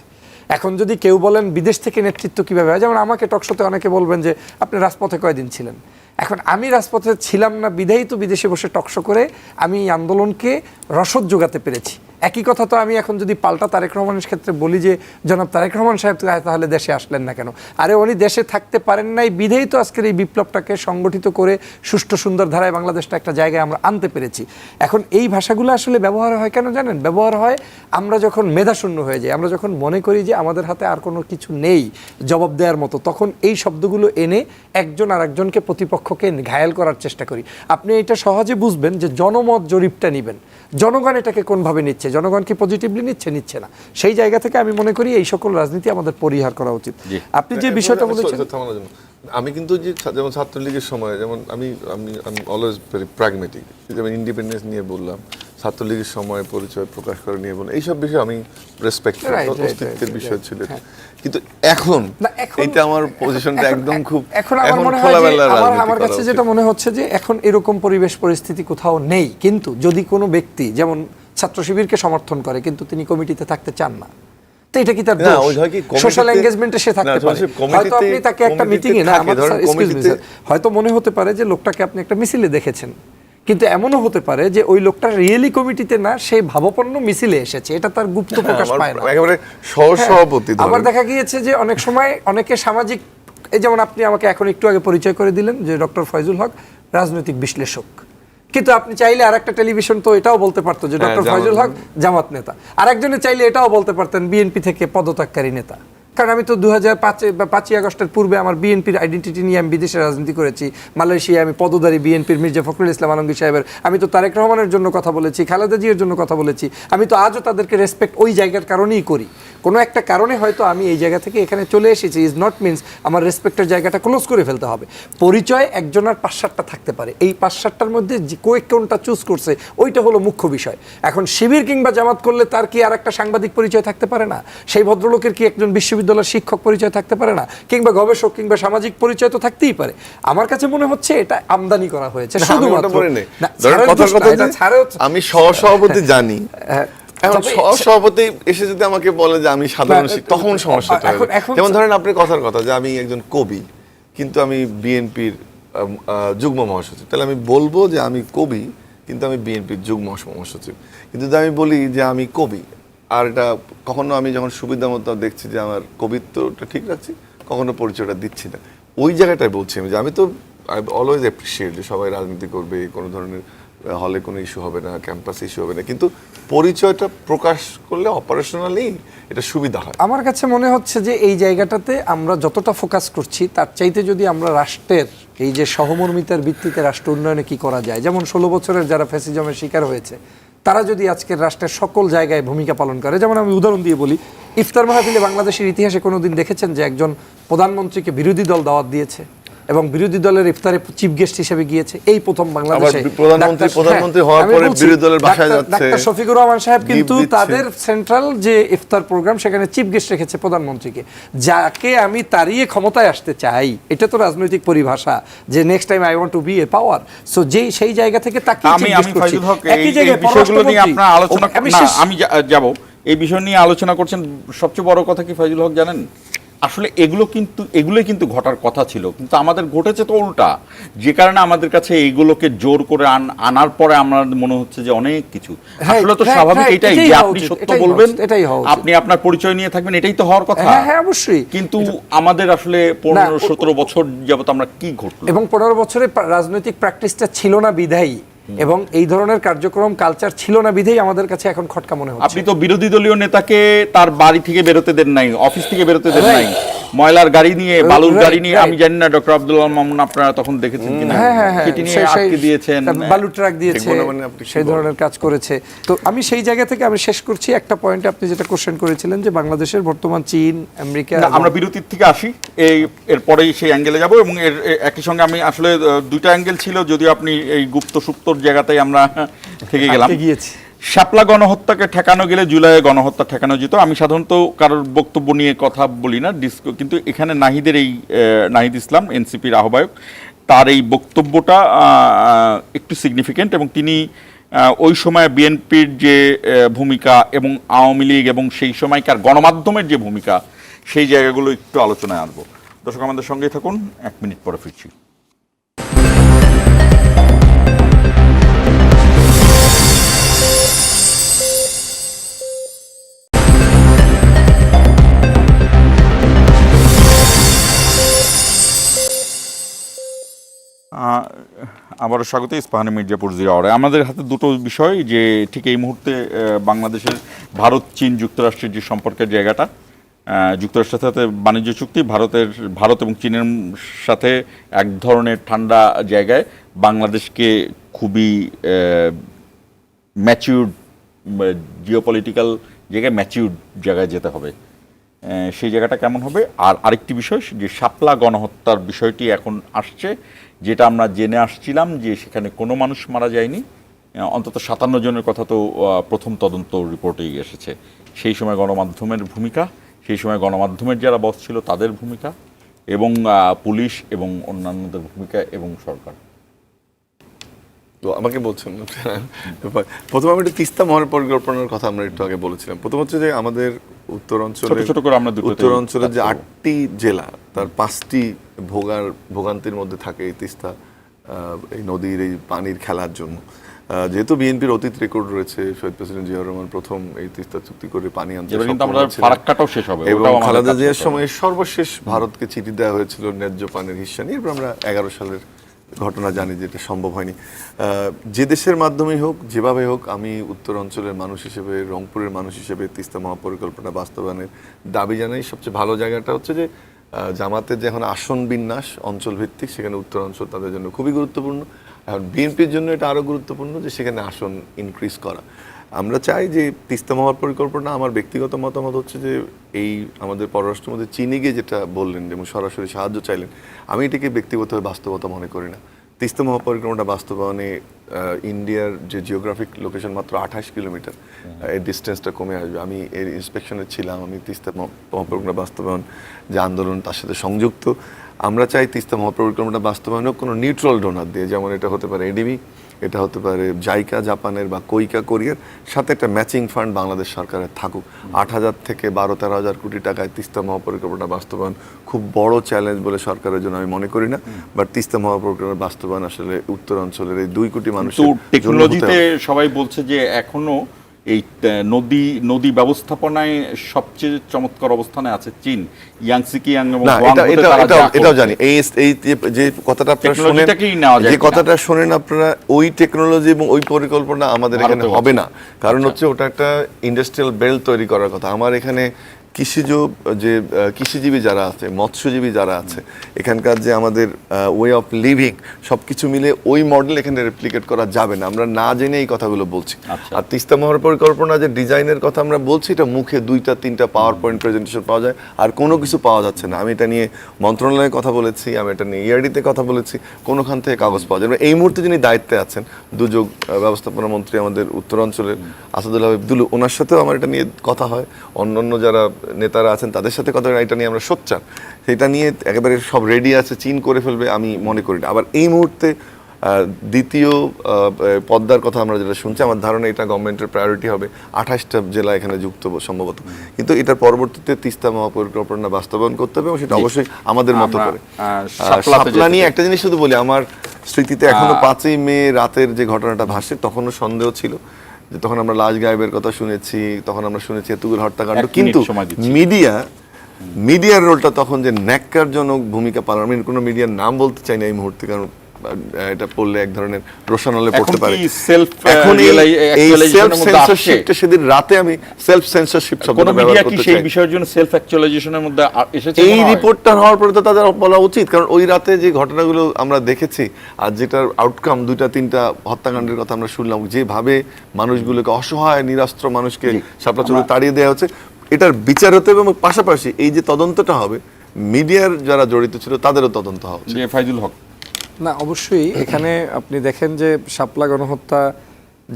এখন যদি কেউ বলেন বিদেশ থেকে নেতৃত্ব কিভাবে হয়, যেমন আমাকে টকশোতে অনেকে বলবেন যে আপনি রাজপথে কয়দিন ছিলেন। এখন আমি রাজপথে ছিলাম না বিধায়ী তো বিদেশে বসে টকশো করে আমি এই আন্দোলনকে রসদ যোগাতে পেরেছি। একই কথা তো আমি এখন যদি পাল্টা তারেক রহমানের ক্ষেত্রে বলি যে জনাব তারেক রহমান সাহেব তাহলে দেশে আসলেন না কেন? আরে উনি দেশে থাকতে পারেন নাই বিধেই তো আজকের এই বিপ্লবটাকে সংগঠিত করে সুষ্ঠু সুন্দর ধারায় বাংলাদেশটা একটা জায়গায় আমরা আনতে পেরেছি। এখন এই ভাষাগুলো আসলে ব্যবহার হয় কেন জানেন? ব্যবহার হয় আমরা যখন মেধাশূন্য হয়ে যাই, আমরা যখন মনে করি যে আমাদের হাতে আর কোনো কিছু নেই জবাব দেওয়ার মতো, তখন এই শব্দগুলো এনে একজন আর একজনকে প্রতিপক্ষকে ঘায়েল করার চেষ্টা করি। আপনি এটা সহজে বুঝবেন যে জনমত জরিপটা নেবেন, জনগণ এটাকে কোনভাবে নিচ্ছে, জনগণ কি পজিটিভলি নিচ্ছে না, সেই জায়গা থেকে আমি মনে করি এই সকল রাজনীতি আমাদের পরিহার করা উচিত। আপনি যে বিষয়টা বলেছেন, আমি কিন্তু যে যেমন ছাত্রলীগের সময় যেমন আমি অলওয়েজ ভেরি প্র্যাগমেটিক, যেমন ইন্ডিপেন্ডেন্স নিয়ে বললাম, ছাত্রলীগের সময় পরিচয় প্রকাশ করে নিয়ে বললাম, এইসব বিষয়ে আমি রেসপেক্ট অস্তিত্বের বিষয় ছিল। কিন্তু এখন এটা আমার পজিশনটা একদম খুব এখন আমার মনে হয় আমার কাছে যেটা মনে হচ্ছে যে এখন এরকম পরিবেশ পরিস্থিতি কোথাও নেই। কিন্তু যদি কোনো ব্যক্তি যেমন ছাত্র শিবিরকে সমর্থন করে কিন্তু তিনি কমিটিতে থাকতে চান না, তো এটা কি তার দোষ? সোশ্যাল এনগেজমেন্টে সে থাকতে পারে, হয়তো আপনি তাকে একটা মিটিং এ না, হয়তো মনে হতে পারে যে লোকটাকে আপনি একটা মিছিলে দেখেছেন, কিন্তু এমনও হতে পারে যে ওই লোকটা রিয়েলি কমিটিতে না, সেই ভাবপন্ন মিছিলে এসেছে, এটা তার গুপ্ত প্রকাশ পায় না। একেবারে সহসভাপতি। আবার দেখা গিয়েছে যে অনেক সময় অনেকে সামাজিক, এই যেমন আপনি আমাকে এখন একটু আগে পরিচয় করে দিলেন যে ডক্টর ফয়জুল হক রাজনৈতিক বিশ্লেষক, কিন্তু আপনি চাইলে আরেকটা টেলিভিশন তো এটাও বলতে পারতো যে ডক্টর ফয়জুল হক জামাত নেতা, আরেকজনে চাইলে এটাও বলতে পারতেন বিএনপি থেকে পদত্যাগকারী নেতা। কারণ আমি তো 2005 আগস্টের পূর্বে আমার বিএনপির আইডেন্টিটি নিয়ে আমি বিদেশে রাজনীতি করেছি, মালয়েশিয়ায় আমি পদধারী বিএনপির মির্জা ফখরুল ইসলাম আলমগীর সাহেবের, আমি তো তারেক রহমানের জন্য কথা বলেছি, খালেদা জিয়ার জন্য কথা বলেছি, আমি তো আজও তাদেরকে রেসপেক্ট ওই জায়গার কারণেই করি। কোনো একটা কারণে হয়তো আমি এই জায়গা থেকে এখানে চলে এসেছি, ইজ নট মিনস আমার রেসপেক্টের জায়গাটা ক্লোজ করে ফেলতে হবে। পরিচয় একজনের 5-7টা থাকতে পারে, এই 5-7টার মধ্যে কোনটা চুজ করছে ওইটা হলো মুখ্য বিষয়। এখন শিবির কিংবা জামাত করলে তার কি আর একটা সাংবাদিক পরিচয় থাকতে পারে না? সেই ভদ্রলোকের কি একজন বিশ্ববিদ্যালয়ের শিক্ষক পরিচয় থাকতে পারে না? কিংবা গবেষক কিংবা সামাজিক পরিচয় তো থাকতেই পারে। আমার কাছে মনে হচ্ছে এটা আমদানি করা হয়েছে শুধুমাত্র। আমি সহসভাপতি জানি, এখন সহসভাপতি এসে যদি আমাকে বলে যে আমি সাধারণ তখন সমস্যাটা হবে। যেমন ধরেন আপনার কথার কথা যে আমি একজন কবি কিন্তু আমি বিএনপির যুগ্ম মহাসচিব, তাহলে আমি বলবো যে আমি কবি কিন্তু আমি বিএনপির যুগ্ম মহাসচিব। কিন্তু যদি আমি বলি যে আমি কবি আর এটা কখনো আমি যখন সুবিধা মতো দেখছি যে আমার কবিত্বটা ঠিক রাখছি, কখনো পরিচয়টা দিচ্ছি না। ওই জায়গাটায় বলছি আমি যে আমি তো অলওয়েজ অ্যাপ্রিসিয়েট যে সবাই রাজনীতি করবে, কোনো ধরনের হলে কোনো ইস্যু হবে না, ক্যাম্পাসে ইস্যু হবে না, কিন্তু পরিচয়টা প্রকাশ করলে অপারেশনালি এটা সুবিধা হয়। আমার কাছে মনে হচ্ছে যে এই জায়গাটাতে আমরা যতটা ফোকাস করছি তার চাইতে যদি আমরা রাষ্ট্রের এই যে সহমর্মিতার ভিত্তিতে রাষ্ট্র উন্নয়নে কি করা যায়, যেমন 16 বছরের যারা ফ্যাসিজমের শিকার হয়েছে তারা যদি আজকের রাষ্ট্রের সকল জায়গায় ভূমিকা পালন করে, যেমন আমি উদাহরণ দিয়ে বলি, ইফতার মাহফিলে বাংলাদেশের ইতিহাসে কোনোদিন দেখেছেন যে একজন প্রধানমন্ত্রীকে বিরোধী দল দাওয়াত দিয়েছে এবং বিরোধী দলের ইফতারে চিফ গেস্ট হিসেবে গিয়েছে? এই প্রথম বাংলাদেশে প্রধানমন্ত্রী হওয়ার পরে বিরোধী দলের বাসায় যাচ্ছে ডাক্তার শফিকুর রহমান সাহেব, কিন্তু তাদের সেন্ট্রাল যে ইফতার প্রোগ্রাম সেখানে চিফ গেস্ট রেখেছে প্রধানমন্ত্রীকে, যাকে আমি তাড়িয়ে ক্ষমতায় আসতে চাই। এটা তো রাজনৈতিক পরিভাষা যে next time I want to be a power. So সেই জায়গা থেকে তাকে আমি ফাইজুল হক এই বিষয়গুলো নিয়ে আপনারা আলোচনা আমি যাব, এই বিষয় নিয়ে আলোচনা করছেন। সবচেয়ে বড় কথা কি ফাইজুল হক জানেন, আসলে এগুলোই কিন্তু ঘটার কথা ছিল, কিন্তু আমাদের ঘটেছে তো উল্টা, যে কারণে আমাদের কাছে এইগুলোকে জোর করে আনার পরে আমার মনে হচ্ছে যে অনেক কিছু আসলে তো স্বাভাবিক এটাই যে আপনি সত্য বলবেন, আপনি আপনার পরিচয় নিয়ে থাকবেন, এটাই তো হওয়ার কথা। হ্যাঁ অবশ্যই, কিন্তু আমাদের আসলে 15-17 বছর যাবত আমরা কি ঘটলো, এবং 15 বছরে রাজনৈতিক প্র্যাকটিসটা ছিল না বিধায়ী এবং এই ধরনের কার্যক্রম কালচার ছিল না বিধেই আমাদের কাছে এখন খটকা মনে হচ্ছে। আপনি তো বিরোধী দলীয় নেতাকে তার বাড়ি থেকে বেরোতে দেন নাই, অফিস থেকে বেরোতে দেন নাই, ময়লার গাড়ি নিয়ে, বালুর গাড়ি নিয়ে, আমি জানি না ডক্টর আব্দুল মামুন আপনারা তখন দেখেছেন কিনা, কেটে নিয়ে আটকে দিয়েছেন, বালু ট্রাক দিয়েছে, সেই ধরনের কাজ করেছে। তো আমি সেই জায়গা থেকে আমি শেষ করছি একটা পয়েন্টে আপনি যেটা কোশ্চেন করেছিলেন যে বাংলাদেশের বর্তমান চীন, আমেরিকা। আমরা বিরতির থেকে আসি, এরপরেই সেই অ্যাঙ্গেলে যাব, এবং এর একই সঙ্গে আমি আসলে দুইটা অ্যাঙ্গেল ছিল, যদিও আপনি এই গুপ্ত সুপ্তর জায়গাতেই আমরা থেকে গেলাম। শাপলা গণহত্যাকে ঠেকানো গেলে জুলাইয়ে গণহত্যা ঠেকানো যেত। আমি সাধারণত কারোর বক্তব্য নিয়ে কথা বলি না, কিন্তু এখানে নাহিদ ইসলাম এনসিপির আহ্বায়ক, তার এই বক্তব্যটা একটু সিগনিফিকেন্ট, এবং তিনি ওই সময় বিএনপির যে ভূমিকা এবং আওয়ামী লীগ এবং সেই সময়কার গণমাধ্যমের যে ভূমিকা, সেই জায়গাগুলো একটু আলোচনায় আনবো। দর্শক আমাদের সঙ্গেই থাকুন, 1 মিনিট পরে ফিরছি। আবারও স্বাগত ইস্পাহানি মির্জাপুর জিরাওয়ারে। আমাদের হাতে দুটো বিষয়, যে ঠিক এই মুহূর্তে বাংলাদেশের ভারত চীন যুক্তরাষ্ট্রের যে সম্পর্কের জায়গাটা, যুক্তরাষ্ট্রের সাথে বাণিজ্য চুক্তি, ভারত এবং চীনের সাথে এক ধরনের ঠান্ডা জায়গায় বাংলাদেশকে খুবই ম্যাচিউরড জিওপলিটিক্যাল জায়গায়, ম্যাচিউরড জায়গায় যেতে হবে। সেই জায়গাটা কেমন হবে? আর আরেকটি বিষয়, যে শাপলা গণহত্যার বিষয়টি এখন আসছে, যেটা আমরা জেনে আসছিলাম যে সেখানে কোনো মানুষ মারা যায়নি, অন্তত 57 জনের কথা তো প্রথম তদন্ত রিপোর্টেই এসেছে। সেই সময় গণমাধ্যমের ভূমিকা, সেই সময় গণমাধ্যমের যারা বস ছিল তাদের ভূমিকা, এবং পুলিশ এবং অন্যান্যদের ভূমিকা, এবং সরকার। তো আমাকে বলছেন প্রথমে আমি একটু তিস্তা মহাপরিকল্পনার কথা আমরা একটু আগে বলেছিলাম। প্রথম হচ্ছে যে আমাদের উত্তরাঞ্চলের যে 8টি জেলা, তার 5টি ভোগান্তির মধ্যে থাকে এই তিস্তা, এই নদীর এই পানির খেলার জন্য। যেহেতু বিএনপির অতীত রেকর্ড রয়েছে, শহীদ প্রেসিডেন্ট জিয়াউর রহমান প্রথম এই তিস্তা চুক্তি করে পানি আনতে, এবং খালেদা জিয়ার সময় সর্বশেষ ভারতকে চিঠি দেওয়া হয়েছিল ন্যায্য পানির হিস্সা নিয়ে। এরপর আমরা 11 সালের ঘটনা জানি যে এটা সম্ভব হয়নি। যে দেশের মাধ্যমেই হোক, যেভাবে হোক, আমি উত্তর অঞ্চলের মানুষ হিসেবে, রংপুরের মানুষ হিসেবে তিস্তা মহাপরিকল্পনা বাস্তবায়নের দাবি জানাই। সবচেয়ে ভালো জায়গাটা হচ্ছে যে জামাতের যে এখন আসন বিন্যাস অঞ্চল ভিত্তিক, সেখানে উত্তর অঞ্চল তাদের জন্য খুবই গুরুত্বপূর্ণ। এখন বিএনপির জন্য এটা আরও গুরুত্বপূর্ণ যে সেখানে আসন ইনক্রিজ করা। আমরা চাই যে তিস্তা মহাপরিকল্পনা, আমার ব্যক্তিগত মতামত হচ্ছে যে এই আমাদের পররাষ্ট্রমন্ত্রী চীনে গিয়ে যেটা বললেন এবং সরাসরি সাহায্য চাইলেন, আমি এটাকে ব্যক্তিগতভাবে বাস্তবতা মনে করি না। তিস্তা মহাপরিক্রমাটা বাস্তবায়নে ইন্ডিয়ার যে জিওগ্রাফিক লোকেশন মাত্র 28 কিলোমিটার, এই ডিস্টেন্সটা কমে আসবে। আমি এর ইন্সপেকশনে ছিলাম, আমি তিস্তা মহাপরিক্রমা বাস্তবায়ন যে আন্দোলন তার সাথে সংযুক্ত। আমরা চাই তিস্তা মহাপরিক্রমাটা বাস্তবায়নও কোনো নিউট্রাল ডোনার দিয়ে, যেমন এটা হতে পারে এডিবি, এটা হতে পারে জাইকা জাপানের বা কোইকা কোরিয়ার, সাথে একটা ম্যাচিং ফান্ড বাংলাদেশ সরকারের থাকুক। 8,000 থেকে 12-13,000 কোটি টাকায় তিস্তা মহাপরিকল্পনা বাস্তবায়ন খুব বড় চ্যালেঞ্জ বলে সরকারের জন্য আমি মনে করি না। বাট তিস্তা মহাপরিকল্পনার বাস্তবায়ন আসলে উত্তর অঞ্চলের এই 2 কোটি মানুষের টেকনোলজিতে সবাই বলছে যে এখনো এই নদী ব্যবস্থাপনায় সবচেয়ে চমৎকার অবস্থানে আছে চীন। ইয়াংসিকিয়াং এবং এটাও জানি। এই যে কথাটা আপনারা শুনেন, যে কথাটা শুনেন আপনারা, ওই টেকনোলজি এবং ওই পরিকল্পনা আমাদের এখানে হবে না। কারণ হচ্ছে ওটা একটা ইন্ডাস্ট্রিয়াল বেল্ট তৈরি করার কথা। আমার এখানে কৃষিজীবী যারা আছে, মৎস্যজীবী যারা আছে, এখানকার যে আমাদের ওয়ে অফ লিভিং সবকিছু মিলে ওই মডেল এখানে রেপ্লিকেট করা যাবে না। আমরা না জেনে এই কথাগুলো বলছি। আর তিস্তা মহার পরিকল্পনা যে ডিজাইনের কথা আমরা বলছি, এটা মুখে 2-3টা পাওয়ার পয়েন্ট প্রেজেন্টেশন পাওয়া যায়, আর কোনো কিছু পাওয়া যাচ্ছে না। আমি এটা নিয়ে মন্ত্রণালয়ে কথা বলেছি, আমি এটা নিয়ে ইআরডিতে কথা বলেছি, কোনোখান থেকে কাগজ পাওয়া যায় না। এই মুহূর্তে যিনি দায়িত্বে আছেন, দুর্যোগ ব্যবস্থাপনা মন্ত্রী আমাদের উত্তরাঞ্চলের আসাদুল্লাহ আবদুল, ওনার সাথেও আমার এটা নিয়ে কথা হয়। অন্যান্য যারা নেতারা আছেন তাদের সাথে কথা, এটা নিয়ে আমরা সোচ্চার, সেটা নিয়ে একেবারে সব রেডি আছে। চীন করে ফেলবে আমি মনে করি না। আবার এই মুহূর্তে দ্বিতীয় পদ্মার কথা আমরা যেটা শুনছি, আমার ধারণা এটা গভর্নমেন্টের প্রায়োরিটি হবে। 28টা জেলা এখানে যুক্ত সম্ভবত, কিন্তু এটার পরবর্তীতে তিস্তা মহাপরিকল্পনা বাস্তবায়ন করতে হবে, এবং সেটা অবশ্যই আমাদের মতো করে। শাপলা নিয়ে একটা জিনিস শুধু বলি, আমার স্মৃতিতে এখনো 5ই মে রাতের যে ঘটনাটা ভাসে, তখনও সন্দেহ ছিল যে তখন আমরা লাশ গায়েবের কথা শুনেছি, তখন আমরা শুনেছি এতুগুল হত্যাকাণ্ড, কিন্তু মিডিয়ার রোলটা তখন যে ন্যাক্কারজনক ভূমিকা পালন, আমি কোনো মিডিয়ার নাম বলতে চাই না এই মুহূর্তে, কারণ এটা পড়লে এক ধরনের রোশনালে পড়তে পারে। এখন এই সেলফ সেন্সরশিপটা সেদিন রাতে আমি সেলফ সেন্সরশিপ শব্দটা ব্যবহার করতে চাই। সেই বিষয়ের জন্য সেলফ অ্যাকচুয়ালাইজেশনের মধ্যে এসেছে। এই রিপোর্টটা হওয়ার পরে তো তাদের বলা উচিত, কারণ ওই রাতে যে ঘটনাগুলো আমরা দেখেছি আর যেটার আউটকাম 2-3টা হত্যাকাণ্ডের কথা আমরা শুনলাম, যেভাবে মানুষগুলোকে, অসহায় নিরাস্ত্র মানুষকে শাপলা চলে তাড়িয়ে দেওয়া হচ্ছে, এটার বিচার হতে হবে। এবং পাশাপাশি এই যে তদন্তটা হবে, মিডিয়ার যারা জড়িত ছিল তাদেরও তদন্ত হবে। ফাইজুল হক না, অবশ্যই এখানে আপনি দেখেন যে শাপলা গণহত্যা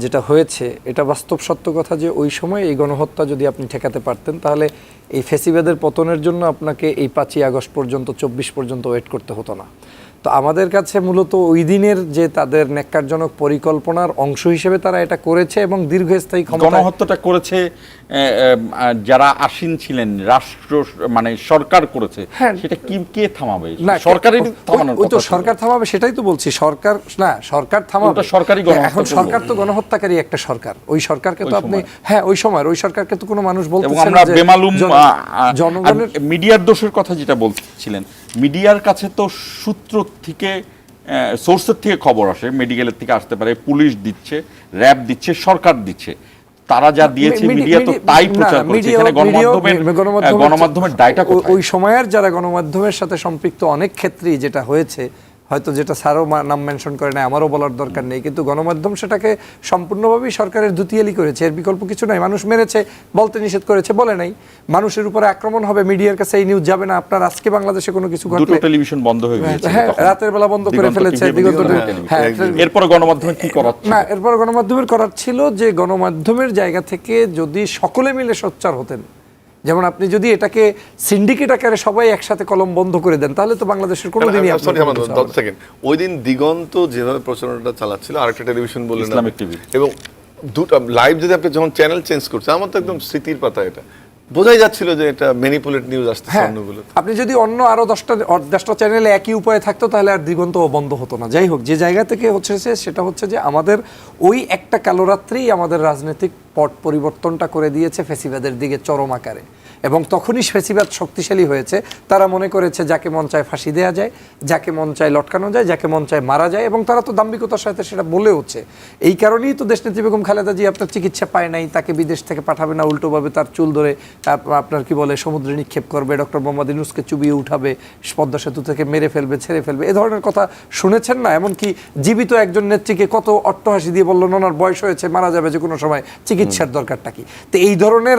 যেটা হয়েছে, এটা বাস্তব সত্য কথা যে ওই সময় এই গণহত্যা যদি আপনি ঠেকাতে পারতেন, তাহলে এই ফ্যাসিবাদের পতনের জন্য আপনাকে এই 5ই আগস্ট পর্যন্ত 24 পর্যন্ত ওয়েট করতে হতো না। তো আমাদের কাছে মূলত ওই দিনের যে তাদের ন্যাক্কারজনক পরিকল্পনার অংশ হিসেবে তারা এটা করেছে, এবং দীর্ঘস্থায়ী গণহত্যাটা করেছে যারা আসীন ছিলেন, রাষ্ট্র মানে সরকার করেছে, সেটা কে থামাবে? সরকারই থামানোর কথা। সরকার থামাবে, সেটাই তো বলছি। সরকার না, সরকার থামাবে, সরকারি গণহত্যা। এখন সরকার তো গণহত্যাকারী একটা সরকার। ওই সরকারকে তো আপনি ওই সময় ওই সরকারকে তো কোনো মানুষ বলতেছে না যে বেমালুম। জনগণের মিডিয়ার দোষের কথা যেটা বলছিলেন, মিডিয়ার কাছে তো সূত্র থেকে, সোর্সের থেকে খবর আসে, মেডিকেলের থেকে আসতে পারে, পুলিশ দিচ্ছে, র্যাব দিচ্ছে, সরকার দিচ্ছে, তারা যা দিয়েছে মিডিয়া তো তাই প্রচার করছে। এখানে গণমাধ্যমের দায়টা কোথায়? ওই সময়ের যারা গণমাধ্যমের সাথে সম্পৃক্ত অনেক ক্ষেত্রেই যেটা হয়েছে, হয়তো যেটা স্যারও নাম মেনশন করে না, আমারও বলার দরকার নেই, কিন্তু গণমাধ্যম সেটাকে সম্পূর্ণভাবেই সরকারের দুতিয়ালি করেছে। এর বিকল্প কিছু নাই। মানুষ মেরেছে, বলতে নিষেধ করেছে, বলে নাই। মানুষের উপরে আক্রমণ হবে, মিডিয়ার কাছে এই নিউজ যাবে না। আপনার আজকে বাংলাদেশে কোনো কিছু ঘটলে, দুটো টেলিভিশন বন্ধ হয়ে গেছে, রাতের বেলা বন্ধ করে ফেলেছে দিগন্ত। এরপর গণমাধ্যমের কি করার না, এরপর গণমাধ্যমের করার ছিল যে গণমাধ্যমের জায়গা থেকে যদি সকলে মিলে সোচ্চার হতেন, যেমন আপনি যদি এটাকে সিন্ডিকেট আকারে সবাই একসাথে কলম বন্ধ করে দেন, তাহলে তো বাংলাদেশের কোনো দিনই ওই দিন দিগন্ত যেভাবে প্রচারণাটা চালাচ্ছিল, আরেকটা টেলিভিশন বললেন ইসলামিক টিভি, এবং দুটো লাইভ যদি আপনি যখন চ্যানেল চেঞ্জ করছে, আমার তো একদম স্মৃতির পাতা, এটা বোঝাই যাচ্ছিল যে এটা ম্যানিপুলেট নিউজ আসছে অন্যগুলো। আপনি যদি অন্য আরো 10টা চ্যানেলে একই উপায়ে থাকতো, তাহলে আর দিগন্ত বন্ধ হতো না। যাই হোক, যে জায়গা থেকে হচ্ছে সেটা হচ্ছে যে আমাদের ওই একটা কালোরাত্রিই আমাদের রাজনৈতিক পট পরিবর্তনটা করে দিয়েছে ফ্যাসিবাদের দিকে চরম আকারে। এবং তখনই ফ্যাসিবাদ শক্তিশালী হয়েছে। তারা মনে করেছে যাকে মন চায় ফাঁসি দেওয়া যায়, যাকে মন চায় লটকানো যায়, যাকে মন চায় মারা যায়, এবং তারা তো দাম্ভিকতার সাথে সেটা বলেওছে। এই কারণেই তো দেশনেত্রী বেগম খালেদা জি আপনার চিকিৎসা পায় নাই, তাকে বিদেশ থেকে পাঠাবে না, উল্টোভাবে তার চুল ধরে আপনার কি বলে সমুদ্রে নিক্ষেপ করবে, ডক্টর মোহাম্মদ ইউনূসকে চুবিয়ে উঠাবে, পদ্মা সেতু থেকে মেরে ফেলবে, ছেড়ে ফেলবে, এ ধরনের কথা শুনেছেন না? এমনকি জীবিত একজন নেত্রীকে কত অট্টহাসি দিয়ে বললো, ওনার বয়স হয়েছে, মারা যাবে যে কোনো সময়, চিকিৎসার দরকারটা কি? তো এই ধরনের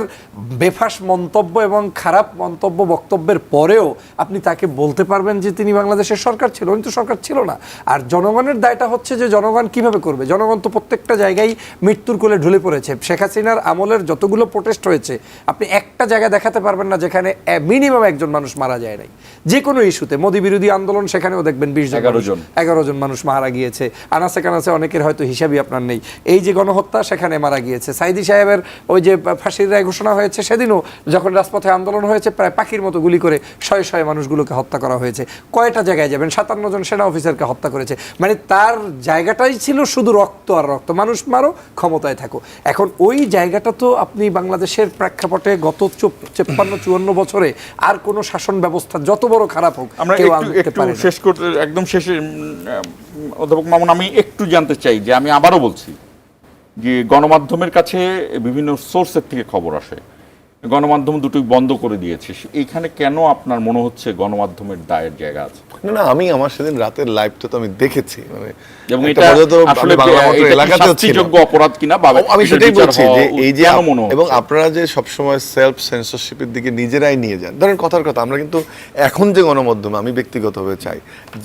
বেফাস মন্তব্য এবং খারাপ মন্তব্য বক্তব্যের পরেও আপনি তাকে বলতে পারবেন যে তিনি বাংলাদেশের সরকার ছিল? কিন্তু সরকার ছিল না। আর জনগণের দায়টা হচ্ছে যে জনগণ কিভাবে করবে? জনগণ তো প্রত্যেকটা জায়গায় মৃত্যুর কোলে ঢলে পড়েছে। শেখ হাসিনার আমলের যতগুলো প্রোটেস্ট হয়েছে, আপনি একটা জায়গা দেখাতে পারবেন না যেখানে মিনিমাম একজন মানুষ মারা যায় নাই। যে কোনো ইস্যুতে, মোদি বিরোধী আন্দোলন, সেখানেও দেখবেন 11 জন মানুষ মারা গিয়েছে। আনাসে কানাসে অনেকের হয়তো হিসাবই আপনার নেই। এই যে গণহত্যা, সেখানে মারা গিয়েছে। সাইদি সাহেবের ওই যে ফাঁসির রায় ঘোষণা হয়েছে, সেদিনও যখন রাজপথে আন্দোলন হয়েছে, প্রায় পাখির মতো গুলি করে শয়ে শয়ে মানুষগুলোকে হত্যা করা হয়েছে। কয়টা জায়গায় যাবেন? 57 জন সেনা অফিসারকে হত্যা করেছে। মানে তার জায়গাটাই ছিল শুধু রক্ত আর রক্ত, মানুষ মারো, ক্ষমতায় থাকো। এখন ওই জায়গাটা তো আপনি বাংলাদেশের প্রেক্ষাপটে গত 53-54 বছরে আর কোনো শাসন ব্যবস্থা যত বড় খারাপ হোক আমরা কেউ একটু আনতে একটু পারে না। শেষ করতে, একদম শেষে অধ্যাপক মামুন, আমি একটু জানতে চাই যে আমি আবারও বলছি যে গণমাধ্যমের কাছে বিভিন্ন সোর্সের থেকে খবর আসে, গণমাধ্যম দুটোই বন্ধ করে দিয়েছে। এইখানে কেন আপনার মনে হচ্ছে গণমাধ্যমের দায়ের জায়গা আছে? না, আমি আমার সেদিন রাতের লাইভটা তো আমি দেখেছি, মানে এবং একটা এটা মজা তো আসলে আমি বাংলা মোটর এটা কি এলাকাতেও ছিল। শাস্তিযোগ্য অপরাধ কিনা বা আমি সেটাই বলছি যে এই যে কেন মনে হচ্ছে? এবং আপনারা যে সবসময় সেলফ সেন্সরশিপের দিকে নিজেরাই নিয়ে যান। ধরেন কথার কথা, আমরা কিন্তু এখন যে গণমাধ্যম, আমি ব্যক্তিগতভাবে চাই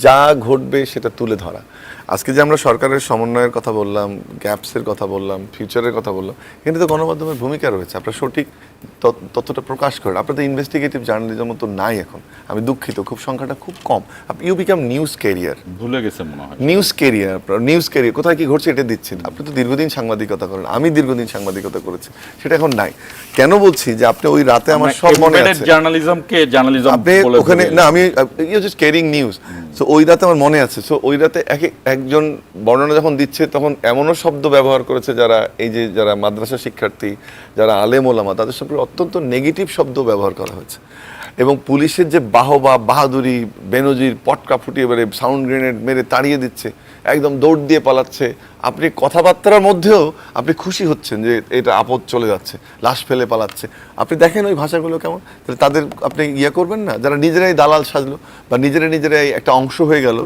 যা ঘটবে সেটা তুলে ধরা। আজকে যে আমরা সরকারের সমন্বয়ের কথা বললাম, গ্যাপসের কথা বললাম, ফিউচারের কথা বললাম, কিন্তু তো গণমাধ্যমের ভূমিকা রয়েছে। আপনারা সঠিক তথ্যটা প্রকাশ করেন। আপনাদের ইনভেস্টিগেটিভ জার্নালিজম তো নাই এখন, আমি দুঃখিত, খুব সংখ্যাটা খুব কম। ইউ বিকাম নিউজ ক্যারিয়ার, ভুলে গেছে মনে হয়। নিউজ ক্যারিয়ার, আপনার নিউজ ক্যারিয়ার, কোথায় কি ঘটছে এটা দিচ্ছেন। আপনি তো দীর্ঘদিন সাংবাদিকতা করেন, আমি দীর্ঘদিন সাংবাদিকতা করেছি, সেটা এখন নাই। কেন বলছি যে আপনি ওই রাতে আমার সব মনে আছে, জার্নালিজমকে জার্নালিজম আপনি ওখানে না, আমি you just carrying news. So ওই রাতে আমার মনে আছে, সো ওই রাতে একজন বর্ণনা যখন দিচ্ছে তখন এমনও শব্দ ব্যবহার করেছে যারা এই যে যারা মাদ্রাসা শিক্ষার্থী, যারা আলেম ওলামা, তাদের সম্পর্কে অত্যন্ত নেগেটিভ শব্দ ব্যবহার করা হয়েছে। এবং পুলিশের যে বাহবা, বাহাদুরি, বেনজির পটকা ফুটিয়ে এবারে সাউন্ড গ্রেনেড মেরে তাড়িয়ে দিচ্ছে, একদম দৌড় দিয়ে পালাচ্ছে। আপনি কথাবার্তার মধ্যেও আপনি খুশি হচ্ছেন যে এটা আপদ চলে যাচ্ছে, লাশ ফেলে পালাচ্ছে। আপনি দেখেন ওই ভাষাগুলো কেমন, তাহলে তাদের আপনি ইয়ে করবেন না, যারা নিজেরাই দালাল সাজলো বা নিজেরাই একটা অংশ হয়ে গেল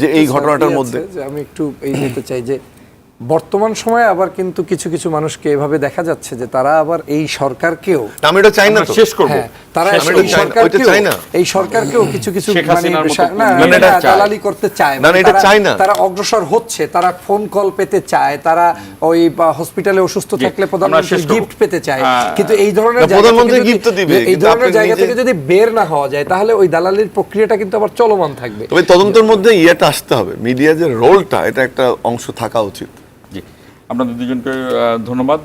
যে এই ঘটনাটার মধ্যে। যে আমি একটু এই যেতে চাই যে বর্তমান সময়ে আবার কিন্তু কিছু কিছু মানুষকে এভাবে দেখা যাচ্ছে যে তারা আবার এই সরকারকেও, আমি এটা চাই না, শেষ করব, তারা এই সরকারকেও কিছু কিছু দালালি করতে চায়, তারা অগ্রসর হচ্ছে, তারা ফোন কল পেতে চায়, তারা ওই হসপিটালে অসুস্থ থাকলে প্রধানমন্ত্রী গিফট পেতে চায়। কিন্তু এই ধরনের জায়গা থেকে যদি বের না হওয়া যায় তাহলে ওই দালালির প্রক্রিয়াটা কিন্তু আবার চলমান থাকবে। তবে তদন্তের মধ্যে ইয়েটা আসতে হবে, মিডিয়া যে রোলটা, এটা একটা অংশ থাকা উচিত। জি, আপনাদের দুজনকে ধন্যবাদ।